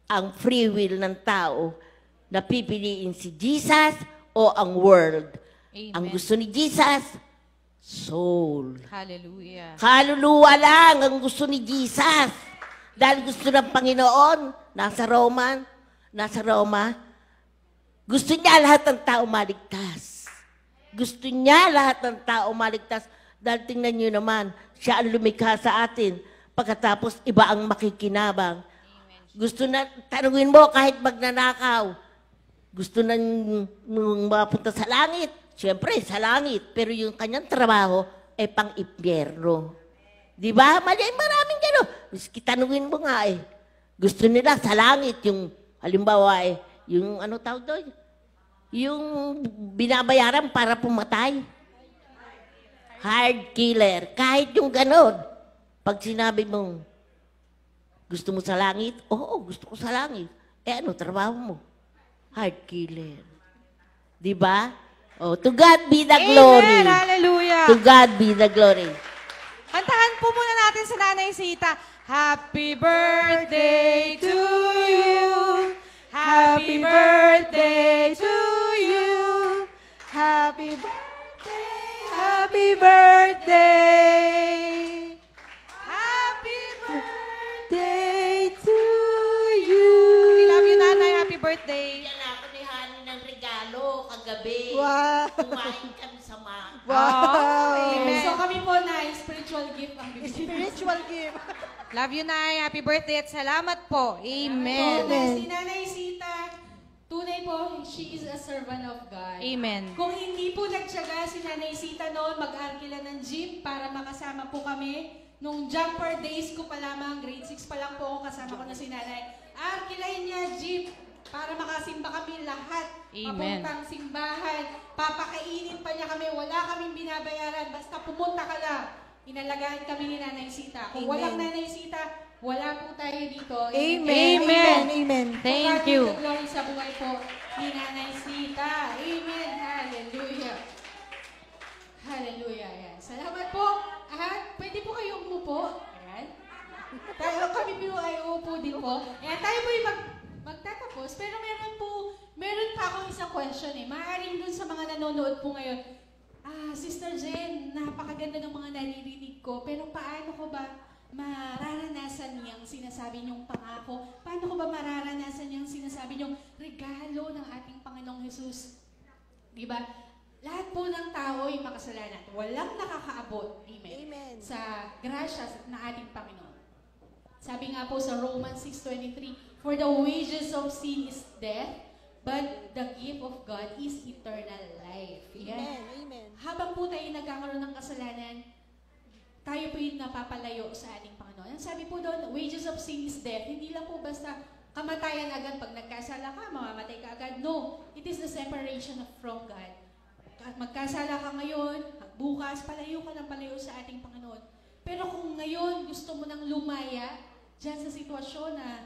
ang free will ng tao na pipiliin si Jesus o ang world. Amen. Ang gusto ni Jesus, soul. Hallelujah. Kaluluwa lang ang gusto ni Jesus. Dahil gusto ng Panginoon, nasa Roma, gusto niya lahat ng tao maligtas. Gusto niya lahat ng tao maligtas. Dahil tingnan niyo naman, siya ang lumikha sa atin. Pagkatapos, iba ang makikinabang. Gusto na, tanungin mo kahit magnanakaw. Gusto na mapunta sa langit. Siyempre, sa langit. Pero yung kanyang trabaho ay pang-impyerno. Di ba? Maraming gano'n. Tanungin mo nga Gusto nila sa langit yung, halimbawa yung ano tawag doon? Yung binabayaran para pumatay. Hard killer. Kahit yung gano'n. Pag sinabi mong, gusto mo sa langit? Oo, gusto ko sa langit. Ano, trabaho mo? Hard killer. Di ba? Oh, to God be the glory. Amen. Hallelujah. To God be the glory. Kantahan po muna natin sa Nanay Sita. Happy birthday to you. Happy birthday to you. Happy birthday, happy birthday. Happy Day to you. We love you, Nanay. Happy birthday. Yan ako ni Hani ng regalo kagabi. Wow. Kumain kami sa Wow. Amen. So kami po na spiritual gift ang bibigyan. Spiritual gift. Love you, Nay. Happy birthday at salamat po. Amen. Si Nanay Sita, tunay po, she is a servant of God. Amen. Kung hindi po nagtyaga si Nanay Sita noon, mag-arkila ng jeep para makasama po kami. Nung jumper days ko pa lamang, grade 6 pa lang po ako, kasama ko na si Nanay. Arkilahin niya jeep para makasimba kami lahat. Amen. Papuntang simbahan. Papakainin pa niya kami. Wala kaming binabayaran. Basta pumunta ka lang. Inalagaan kami ni Nanay Sita. Kung Amen. walang Nanay Sita, wala po tayo dito. Amen. Amen. Amen. Thank you. Glory sa buhay po ni Nanay Sita. Amen. Hallelujah. Hallelujah. Ayan. Salamat po. Pwede po kayo umupo. Ayan. Tayo kami po ay uupo din po. Ayan, tayo po yung magtatapos. Pero meron pa akong isang question Maaaring dun sa mga nanonood po ngayon, Sister Jen, napakaganda ng mga naririnig ko, pero paano ko ba mararanasan niyang sinasabi niyong pangako? Paano ko ba mararanasan niyang sinasabi niyong regalo ng ating Panginoong Jesus? Diba? Lahat po ng tao ay makasalanan. Walang nakakaabot, amen, Amen. sa grasya ng ating Panginoon. Sabi nga po sa Romans 6:23, for the wages of sin is death, but the gift of God is eternal life. Yan. Amen. Habang po tayo nagkakaroon ng kasalanan, tayo po yung napapalayo sa ating Panginoon. Ang sabi po doon, wages of sin is death. Hindi lang po basta kamatayan agad pag nagkasala ka, mamamatay ka agad. No, it is the separation from God. At magkasala ka ngayon, bukas, palayo ka ng palayo sa ating Panginoon. Pero kung ngayon gusto mo nang lumaya dyan sa sitwasyon na,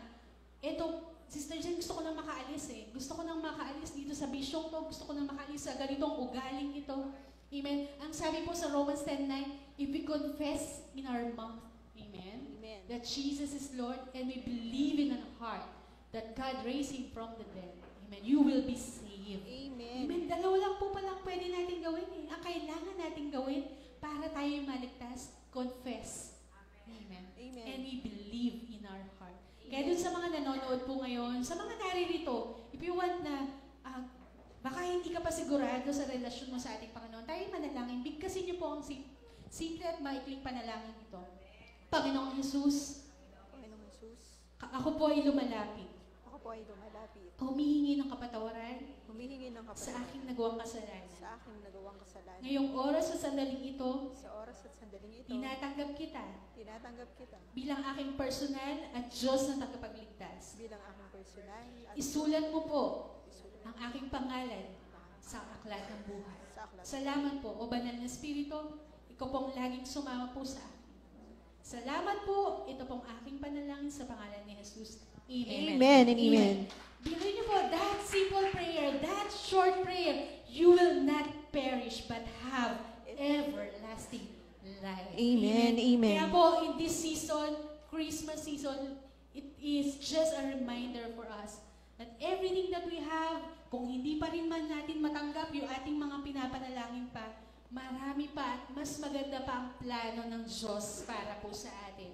eto, Sister Jen, gusto ko nang makaalis eh. Gusto ko nang makaalis dito sa bisyong to. Gusto ko nang makaalis sa ganitong ugaling ito. Amen. Ang sabi po sa Romans 10:9, if we confess in our mouth, amen, Amen. that Jesus is Lord, and we believe in our heart that God raised Him from the dead, amen, you will be saved. Amen. Amen. Dalawa lang po palang pwede natin gawin eh. Ang kailangan natin gawin para tayo maligtas, confess. Amen. Amen. And we believe in our heart. Kaya dun sa mga nanonood po ngayon, sa mga naririto, if you want na, baka hindi ka pa sigurado sa relasyon mo sa ating Panginoon, tayo manalangin. Bigkasin niyo po ang simple at maikling panalangin ito. Panginoong Jesus, Panginoong Jesus, ako po ay lumalapit. ako po ay lumalapit. Humihingi ng kapatawaran Humihingi ng sa kapatid aking nagawang kasalanan. sa aking nagawang kasalanan. Ngayong oras sa sandaling ito, Sa oras at sandaling ito, tinatanggap kita tinatanggap kita bilang aking personal at Diyos na tagapagligtas. bilang aking personal at Isulat mo po isulat ang aking pangalan sa aklat ng buhay. sa aklat. Salamat po, O Banal na Espiritu, ikaw pong laging sumama po sa akin. Salamat po, ito pong aking panalangin sa pangalan ni Jesus. Amen. Amen and amen. Bilhin niyo po, that simple prayer, that short prayer, you will not perish but have everlasting life. Amen, amen. Kaya po, in this season, Christmas season, it is just a reminder for us that everything that we have, kung hindi pa rin man natin matanggap yung ating mga pinapanalangin pa, marami pa at mas maganda pa ang plano ng Diyos para po sa atin.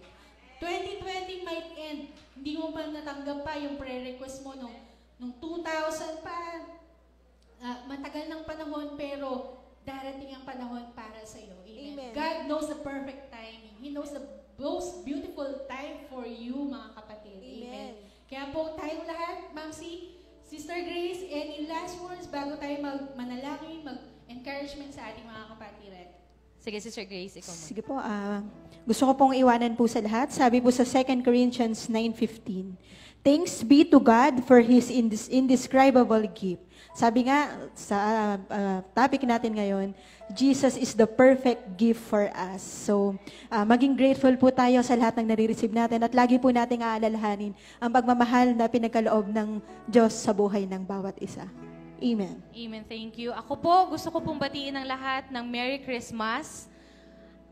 2020 might end, hindi mo pa natanggap pa yung prayer request mo nung 2000 pa, matagal ng panahon, pero darating ang panahon para sa iyo. Amen. Amen. God knows the perfect timing. He knows the most beautiful time for you, mga kapatid. Amen. Kaya po tayong lahat, Ma'am C, Sister Grace, any last words bago tayo manalangin, mag-encouragement sa ating mga kapatiran? Sige, Sister Grace, ikaw mo. Sige po, gusto ko pong iwanan po sa lahat. Sabi po sa 2 Corinthians 9:15, thanks be to God for His indescribable gift. Sabi nga sa topic natin ngayon, Jesus is the perfect gift for us. So, maging grateful po tayo sa lahat ng nare-receive natin at lagi po nating aalalahanin ang pagmamahal na pinagkaloob ng Diyos sa buhay ng bawat isa. Amen. Amen, thank you. Ako po, gusto ko pong batiin ang lahat ng Merry Christmas.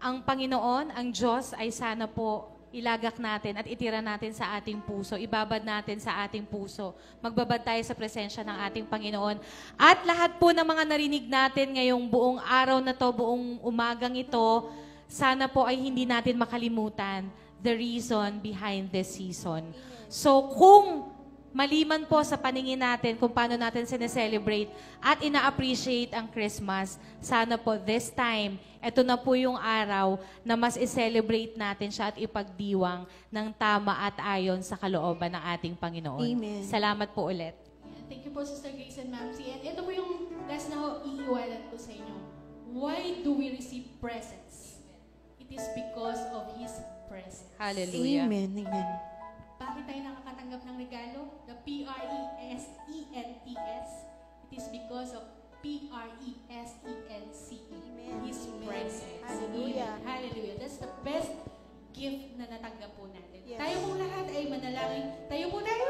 Ang Panginoon, ang Diyos ay sana po ilagak natin at itira natin sa ating puso, ibabad natin sa ating puso. Magbabad tayo sa presensya ng ating Panginoon. At lahat po ng mga narinig natin ngayong buong araw na to, buong umagang ito, sana po ay hindi natin makalimutan the reason behind this season. So kung maliman po sa paningin natin kung paano natin sineselebrate at ina-appreciate ang Christmas, sana po this time, ito na po yung araw na mas i-celebrate natin siya at ipagdiwang ng tama at ayon sa kalooban ng ating Panginoon. Amen. Salamat po ulit. Ayan. Thank you po, Sister Grace and Ma'am C. And ito po yung last na ho, iiwanan ko sa inyo. Why do we receive presents? It is because of His presence. Hallelujah. Amen. Amen. Bakit tayo nakakatanggap ng regalo? The P-R-E-S-E-N-T-S. It is because of P-R-E-S-E-N-C-E. Amen. His Amen. presence. Hallelujah. Amen. Hallelujah. That's the best gift na natanggap po natin. Yes. Tayo pong lahat ay manalangin. Tayo po tayo.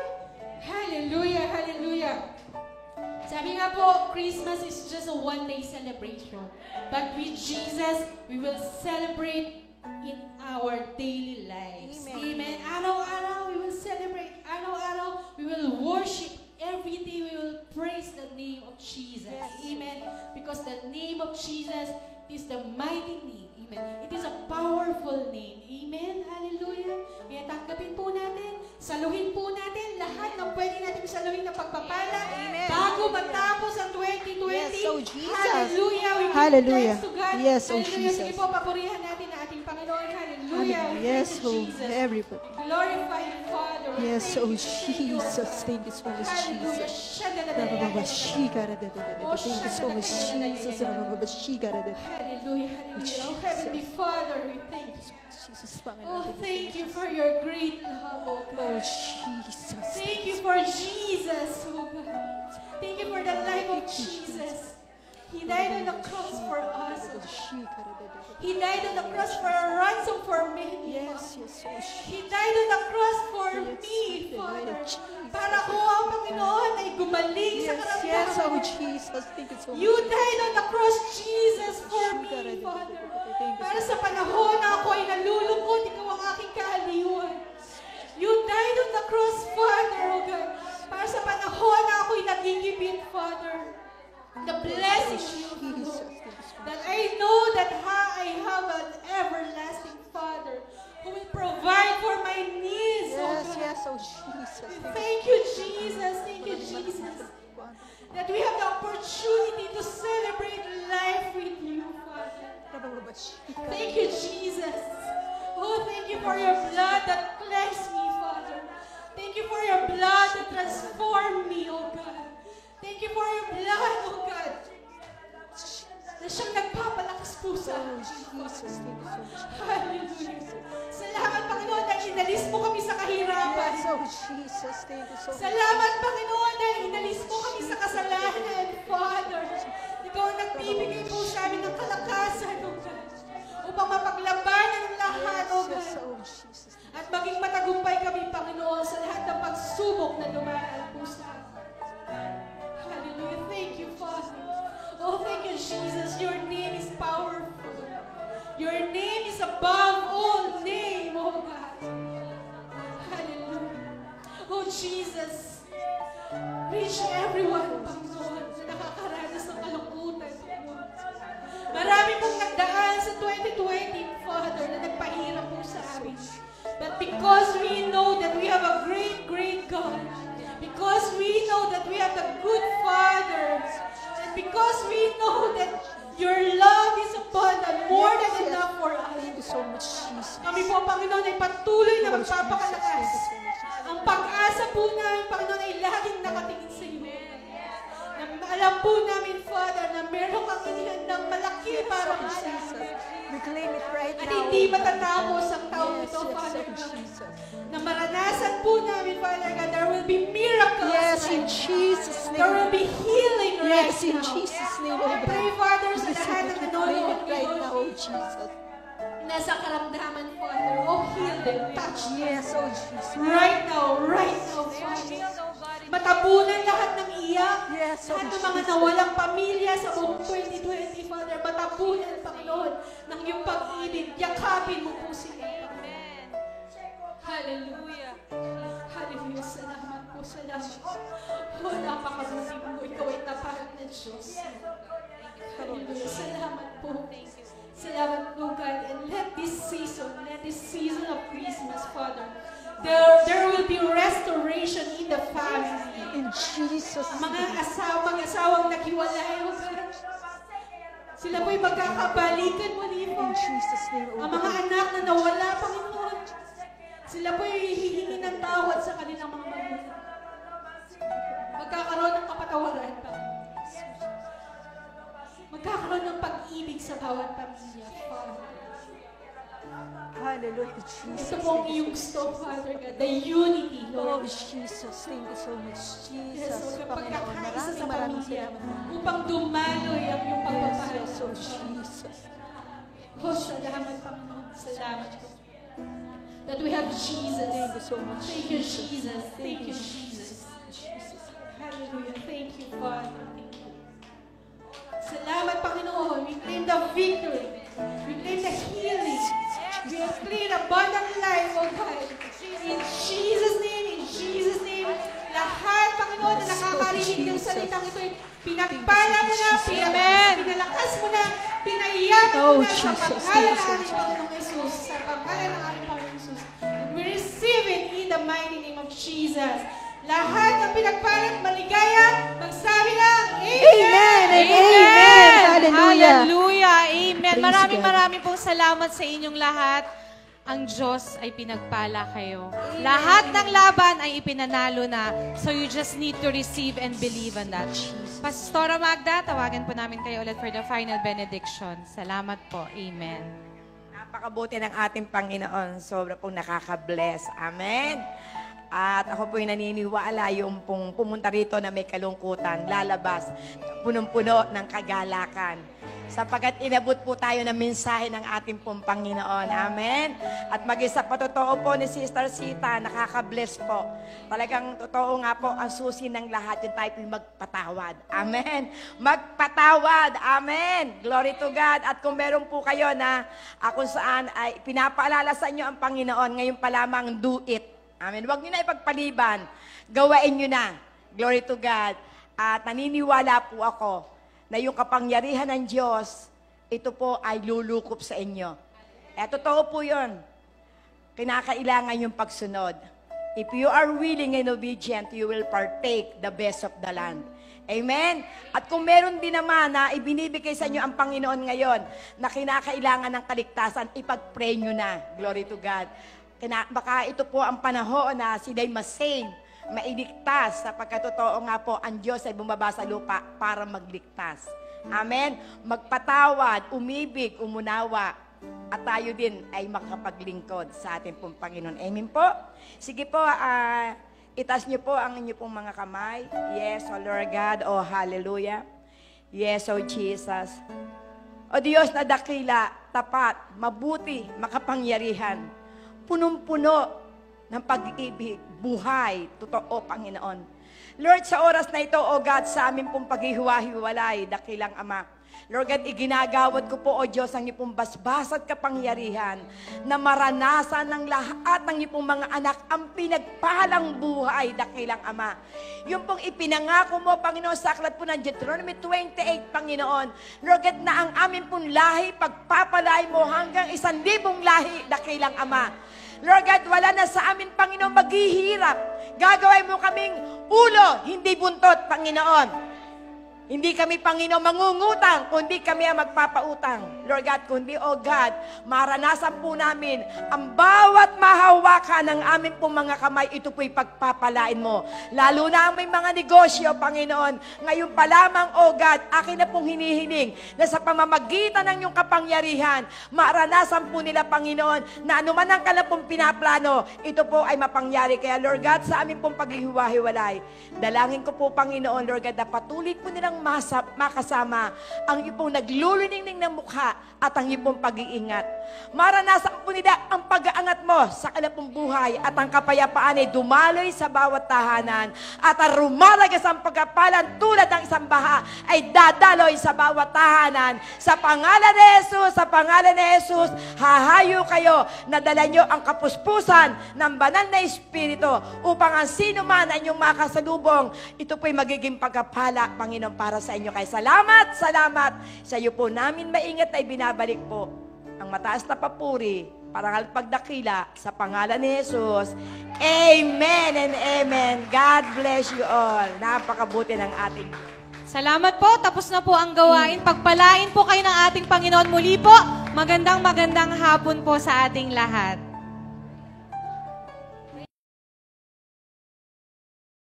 Hallelujah. Hallelujah. Sabi nga po, Christmas is just a one-day celebration. But with Jesus, we will celebrate in our daily lives. Amen. Amen. Araw-araw, we will celebrate. Araw-araw, we will worship. Every day, we will praise the name of Jesus. Amen. Because the name of Jesus is the mighty name. Amen. It is a powerful name. Amen. Hallelujah. Kaya tanggapin po natin, saluhin po natin lahat ng pwede natin saluhin na pagpapala bago matapos ang 2020. Yes, oh Jesus. Hallelujah. We give Hallelujah. thanks to God. Yes, oh Hallelujah. Sige Jesus. po, papurihan natin ang ating Panginoon. Hallelujah. Hallelujah. Yes, Thank you, oh Jesus. everybody. Glorify you, Father. Yes, Thank oh you, Jesus. Thank you so much, Hallelujah. Jesus. Shadadadadada. Thank you so much, Jesus. Hallelujah. Hallelujah. Oh, Heavenly Father, we thank you. Jesus, Oh, thank you for your great love, oh Oh, God. Jesus. Thank you for Jesus, oh God. Thank you for the life of Jesus. He died on the cross for us. He died on the cross for a ransom for many. Yes, yes, oh He died on the cross for me, Father. Para ko ang Panginoon ay gumaling sa Yes, yes, oh karamdaman. Jesus. Thank you so much. You died on the cross, Jesus, for me, Father. Para sa panahon na ako ay nalulungkot, ikaw ang aking kaaliwan. You died on the cross, Father, oh God. Para sa panahon na ako ay nagigibit, Father. The blessing you, Lord. That I know that I have an everlasting Father who will provide for my needs, oh Yes, God. yes, oh Jesus. Thank you, Jesus. Thank you, Jesus. That we have the opportunity to celebrate life with you, Father. Thank you, Jesus. Oh, thank you for your blood that cleansed me, Father. Thank you for your blood that transformed me, oh God. Thank you for your blood, oh God. Na siyang nagpapalakas po sa akin. Jesus, thank you so much. Hallelujah. Salamat, Panginoon, dahil inalis mo kami sa kahirapan. Yes, oh Jesus, thank you so much. Salamat, Panginoon, dahil inalis mo kami sa kasalanan, Father. Ikaw ang nagbibigay po sa amin ng kalakasan, oh God, upang mapaglabanan ang lahat, oh Yes, God. oh Jesus. At maging matagumpay kami, Panginoon, sa lahat ng pagsubok na dumaan po sa amin. Hallelujah. Thank you, Father. Oh, thank you, Jesus. Your name is powerful. Your name is above all name, oh God. Hallelujah. Oh, Jesus. Reach everyone, Panginoon, na nakakaranas ng kalungkutan, Panginoon. Marami pong nagdaan sa 2020, Father, na nagpahirap po sa amin. But because we know that we have a great, great God, because we know that we have the good Father, and because we know that your love is abundant, more than enough for us. Thank you so much, Jesus. Kami po, Panginoon, ay patuloy na magpapakalakas. Ang pag-asa po namin, Panginoon, ay laging nakatingin sa iyo. Na alam po namin, Father, na meron kang inihandang malaki para sa amin. We claim it right At now. hindi matatapos ang taong Yes, ito, yes, Father oh God. Jesus. Na maranasan po namin, Father God, there will be miracles. Yes, in right Jesus' now. There will name. be healing right Yes, in now. Jesus' name, I oh pray, God. Father, sa We lahat ng claim nanonood it right now, ngayon, oh Jesus. nasa karamdaman, Father. Oh, heal them, touch them. Yes, oh Jesus. Right now, Father. Matabunan lahat ng iyak, Yes, oh lahat ng mga Jesus. nawalang pamilya sa buong 2020, Father. Matabunan, Panginoon, ng iyong pag-ibig. Yakapin mo po sila, Panginoon. Hallelujah. Hallelujah. Salamat po, salamat. Oh, napakabuti mo. Ikaw ay tapat na Diyos. Hallelujah. Salamat po. Salamat po, God. And let this season of Christmas, Father, there will be restoration in the family. In Jesus' Mga name. asawang naghiwalay, oh God. Sila po'y magkakabalikan muli, In Father. Jesus' name, oh Ang mga God. anak na nawala, Panginoon, sila po'y hihingi ng tawad sa kanilang mga magulang. Magkakaroon ng kapatawaran, Panginoon. Magkakaroon ng pag-ibig sa bawat pamilya, Father. Hallelujah, Jesus. Ito po ang iyong gusto, Father God. The unity, Oh, Lord. Jesus. Thank you so much, Yes, Jesus. Lord, Panginoon, pagkakaisa sa maraming pamilya salamat. upang dumaloy ang iyong Yes, pagpapahal. yes, oh Jesus. Oh, salamat, Panginoon. Salamat po. That we have Jesus. Thank you so much. Thank you, Jesus. Thank you, Jesus. Jesus. Hallelujah. Thank you, Father. Thank you. Salamat, Panginoon. We claim the victory. We claim the healing. We have claimed abundant life, oh God. In Jesus' name, in Jesus' name. Lahat, Panginoon, na nakakarinig ng salitang ito, Pinagpala mo na, Amen. pinalakas mo na, pinaiyakan Oh, mo na sa Jesus, pangalan ng Jesus. ating Panginoong Jesus. Sa pangalan ng ating Panginoong Jesus. And we receive it in the mighty name of Jesus. Lahat ng pinagpalat, maligaya, magsabi lang, Amen and amen. Hallelujah. Hallelujah. Amen. Praise God. Maraming pong salamat sa inyong lahat. Ang Diyos ay pinagpala kayo. Lahat ng laban ay ipinanalo na. So you just need to receive and believe on that. Pastora Magda, tawagan po namin kayo ulit for the final benediction. Salamat po. Amen. Napakabuti ng ating Panginoon. Sobra pong nakaka-bless. Amen. At ako po'y naniniwala yung pong pumunta rito na may kalungkutan, lalabas, punong-puno ng kagalakan. Sapagkat inabot po tayo ng mensahe ng ating pong Panginoon. Amen. At mag-isa pa totoo po ni Sister Sita, nakaka-bless po. Talagang totoo nga po, ang susi ng lahat, yung tayo po'y magpatawad. Amen. Magpatawad. Amen. Glory to God. At kung meron po kayo na kung saan ay pinapaalala sa inyo ang Panginoon, ngayon pa lamang do it. Amen. Huwag nyo na ipagpaliban. Gawain nyo na. Glory to God. At naniniwala po ako na yung kapangyarihan ng Diyos, ito po ay lulukup sa inyo. Totoo po yun. Kinakailangan yung pagsunod. If you are willing and obedient, you will partake the best of the land. Amen? At kung meron din naman na ibinibigay sa inyo ang Panginoon ngayon na kinakailangan ng kaligtasan, ipag-pray nyo na. Glory to God. Baka ito po ang panahon na sila'y masave, mailigtas, sapagkat totoo nga po, ang Diyos ay bumaba sa lupa para magligtas. Amen? Magpatawad, umibig, umunawa, at tayo din ay makapaglingkod sa ating pong Panginoon. Amen po? Sige po, itaas niyo po ang inyo pong mga kamay. Yes, O Lord God, O hallelujah. Yes, O Jesus. O Diyos na dakila, tapat, mabuti, makapangyarihan, punong-puno ng pag-ibig, buhay, totoo, Panginoon. Lord, sa oras na ito, O God, sa amin pong paghihiwa-hiwalay, dakilang Ama, Lord God, iginagawad ko po, O Diyos, ang iyong pong basbasat kapangyarihan na maranasan ng lahat ng iyong pong mga anak ang pinagpalang buhay, dakilang Ama. Yung pong ipinangako mo, Panginoon, sa aklat po ng Deuteronomy 28, Panginoon, Lord God, na ang amin pong lahi, pagpapalay mo hanggang 1,000 lahi, dakilang Ama. Lord God, wala na sa amin, Panginoon, maghihirap. Gagawin mo kaming ulo, hindi buntot, Panginoon. Hindi kami, Panginoon, mangungutang, kundi kami ang magpapautang. Lord God, kundi, O God, maranasan po namin ang bawat mahawakan ng amin pong mga kamay, ito po'y pagpapalain mo. Lalo na ang may mga negosyo, Panginoon. Ngayon pa lamang, O God, akin na pong hinihiling na sa pamamagitan ng iyong kapangyarihan, maranasan po nila, Panginoon, na anuman ang kanilang pong pinaplano, ito po ay mapangyari. Kaya, Lord God, sa amin pong paghihiwa-hiwalay, dalangin ko po, Panginoon, Lord God, na patuloy po nilang makasama ang iyong nagluluningning ng mukha at ang iyong pag-iingat. Maranasan po nila ang pag-aangat mo sa kanilang buhay at ang kapayapaan ay dumaloy sa bawat tahanan at ang rumalagas ang pagkapalan tulad ng isang baha ay dadaloy sa bawat tahanan. Sa pangalan ni Jesus, sa pangalan ni Jesus, hahayo kayo na dala nyo ang kapuspusan ng banal na Espiritu upang ang sino man ang inyong makasalubong, ito po'y magiging pagkapala, Panginoon, para sa inyo. Kaya salamat, salamat sa iyo po namin maingat na ibinabalik po ang mataas na papuri, parangal pagdakila sa pangalan ni Jesus. Amen and amen. God bless you all. Napakabuti ng ating Salamat po. Tapos na po ang gawain. Pagpalain po kayo ng ating Panginoon muli po. Magandang hapon po sa ating lahat.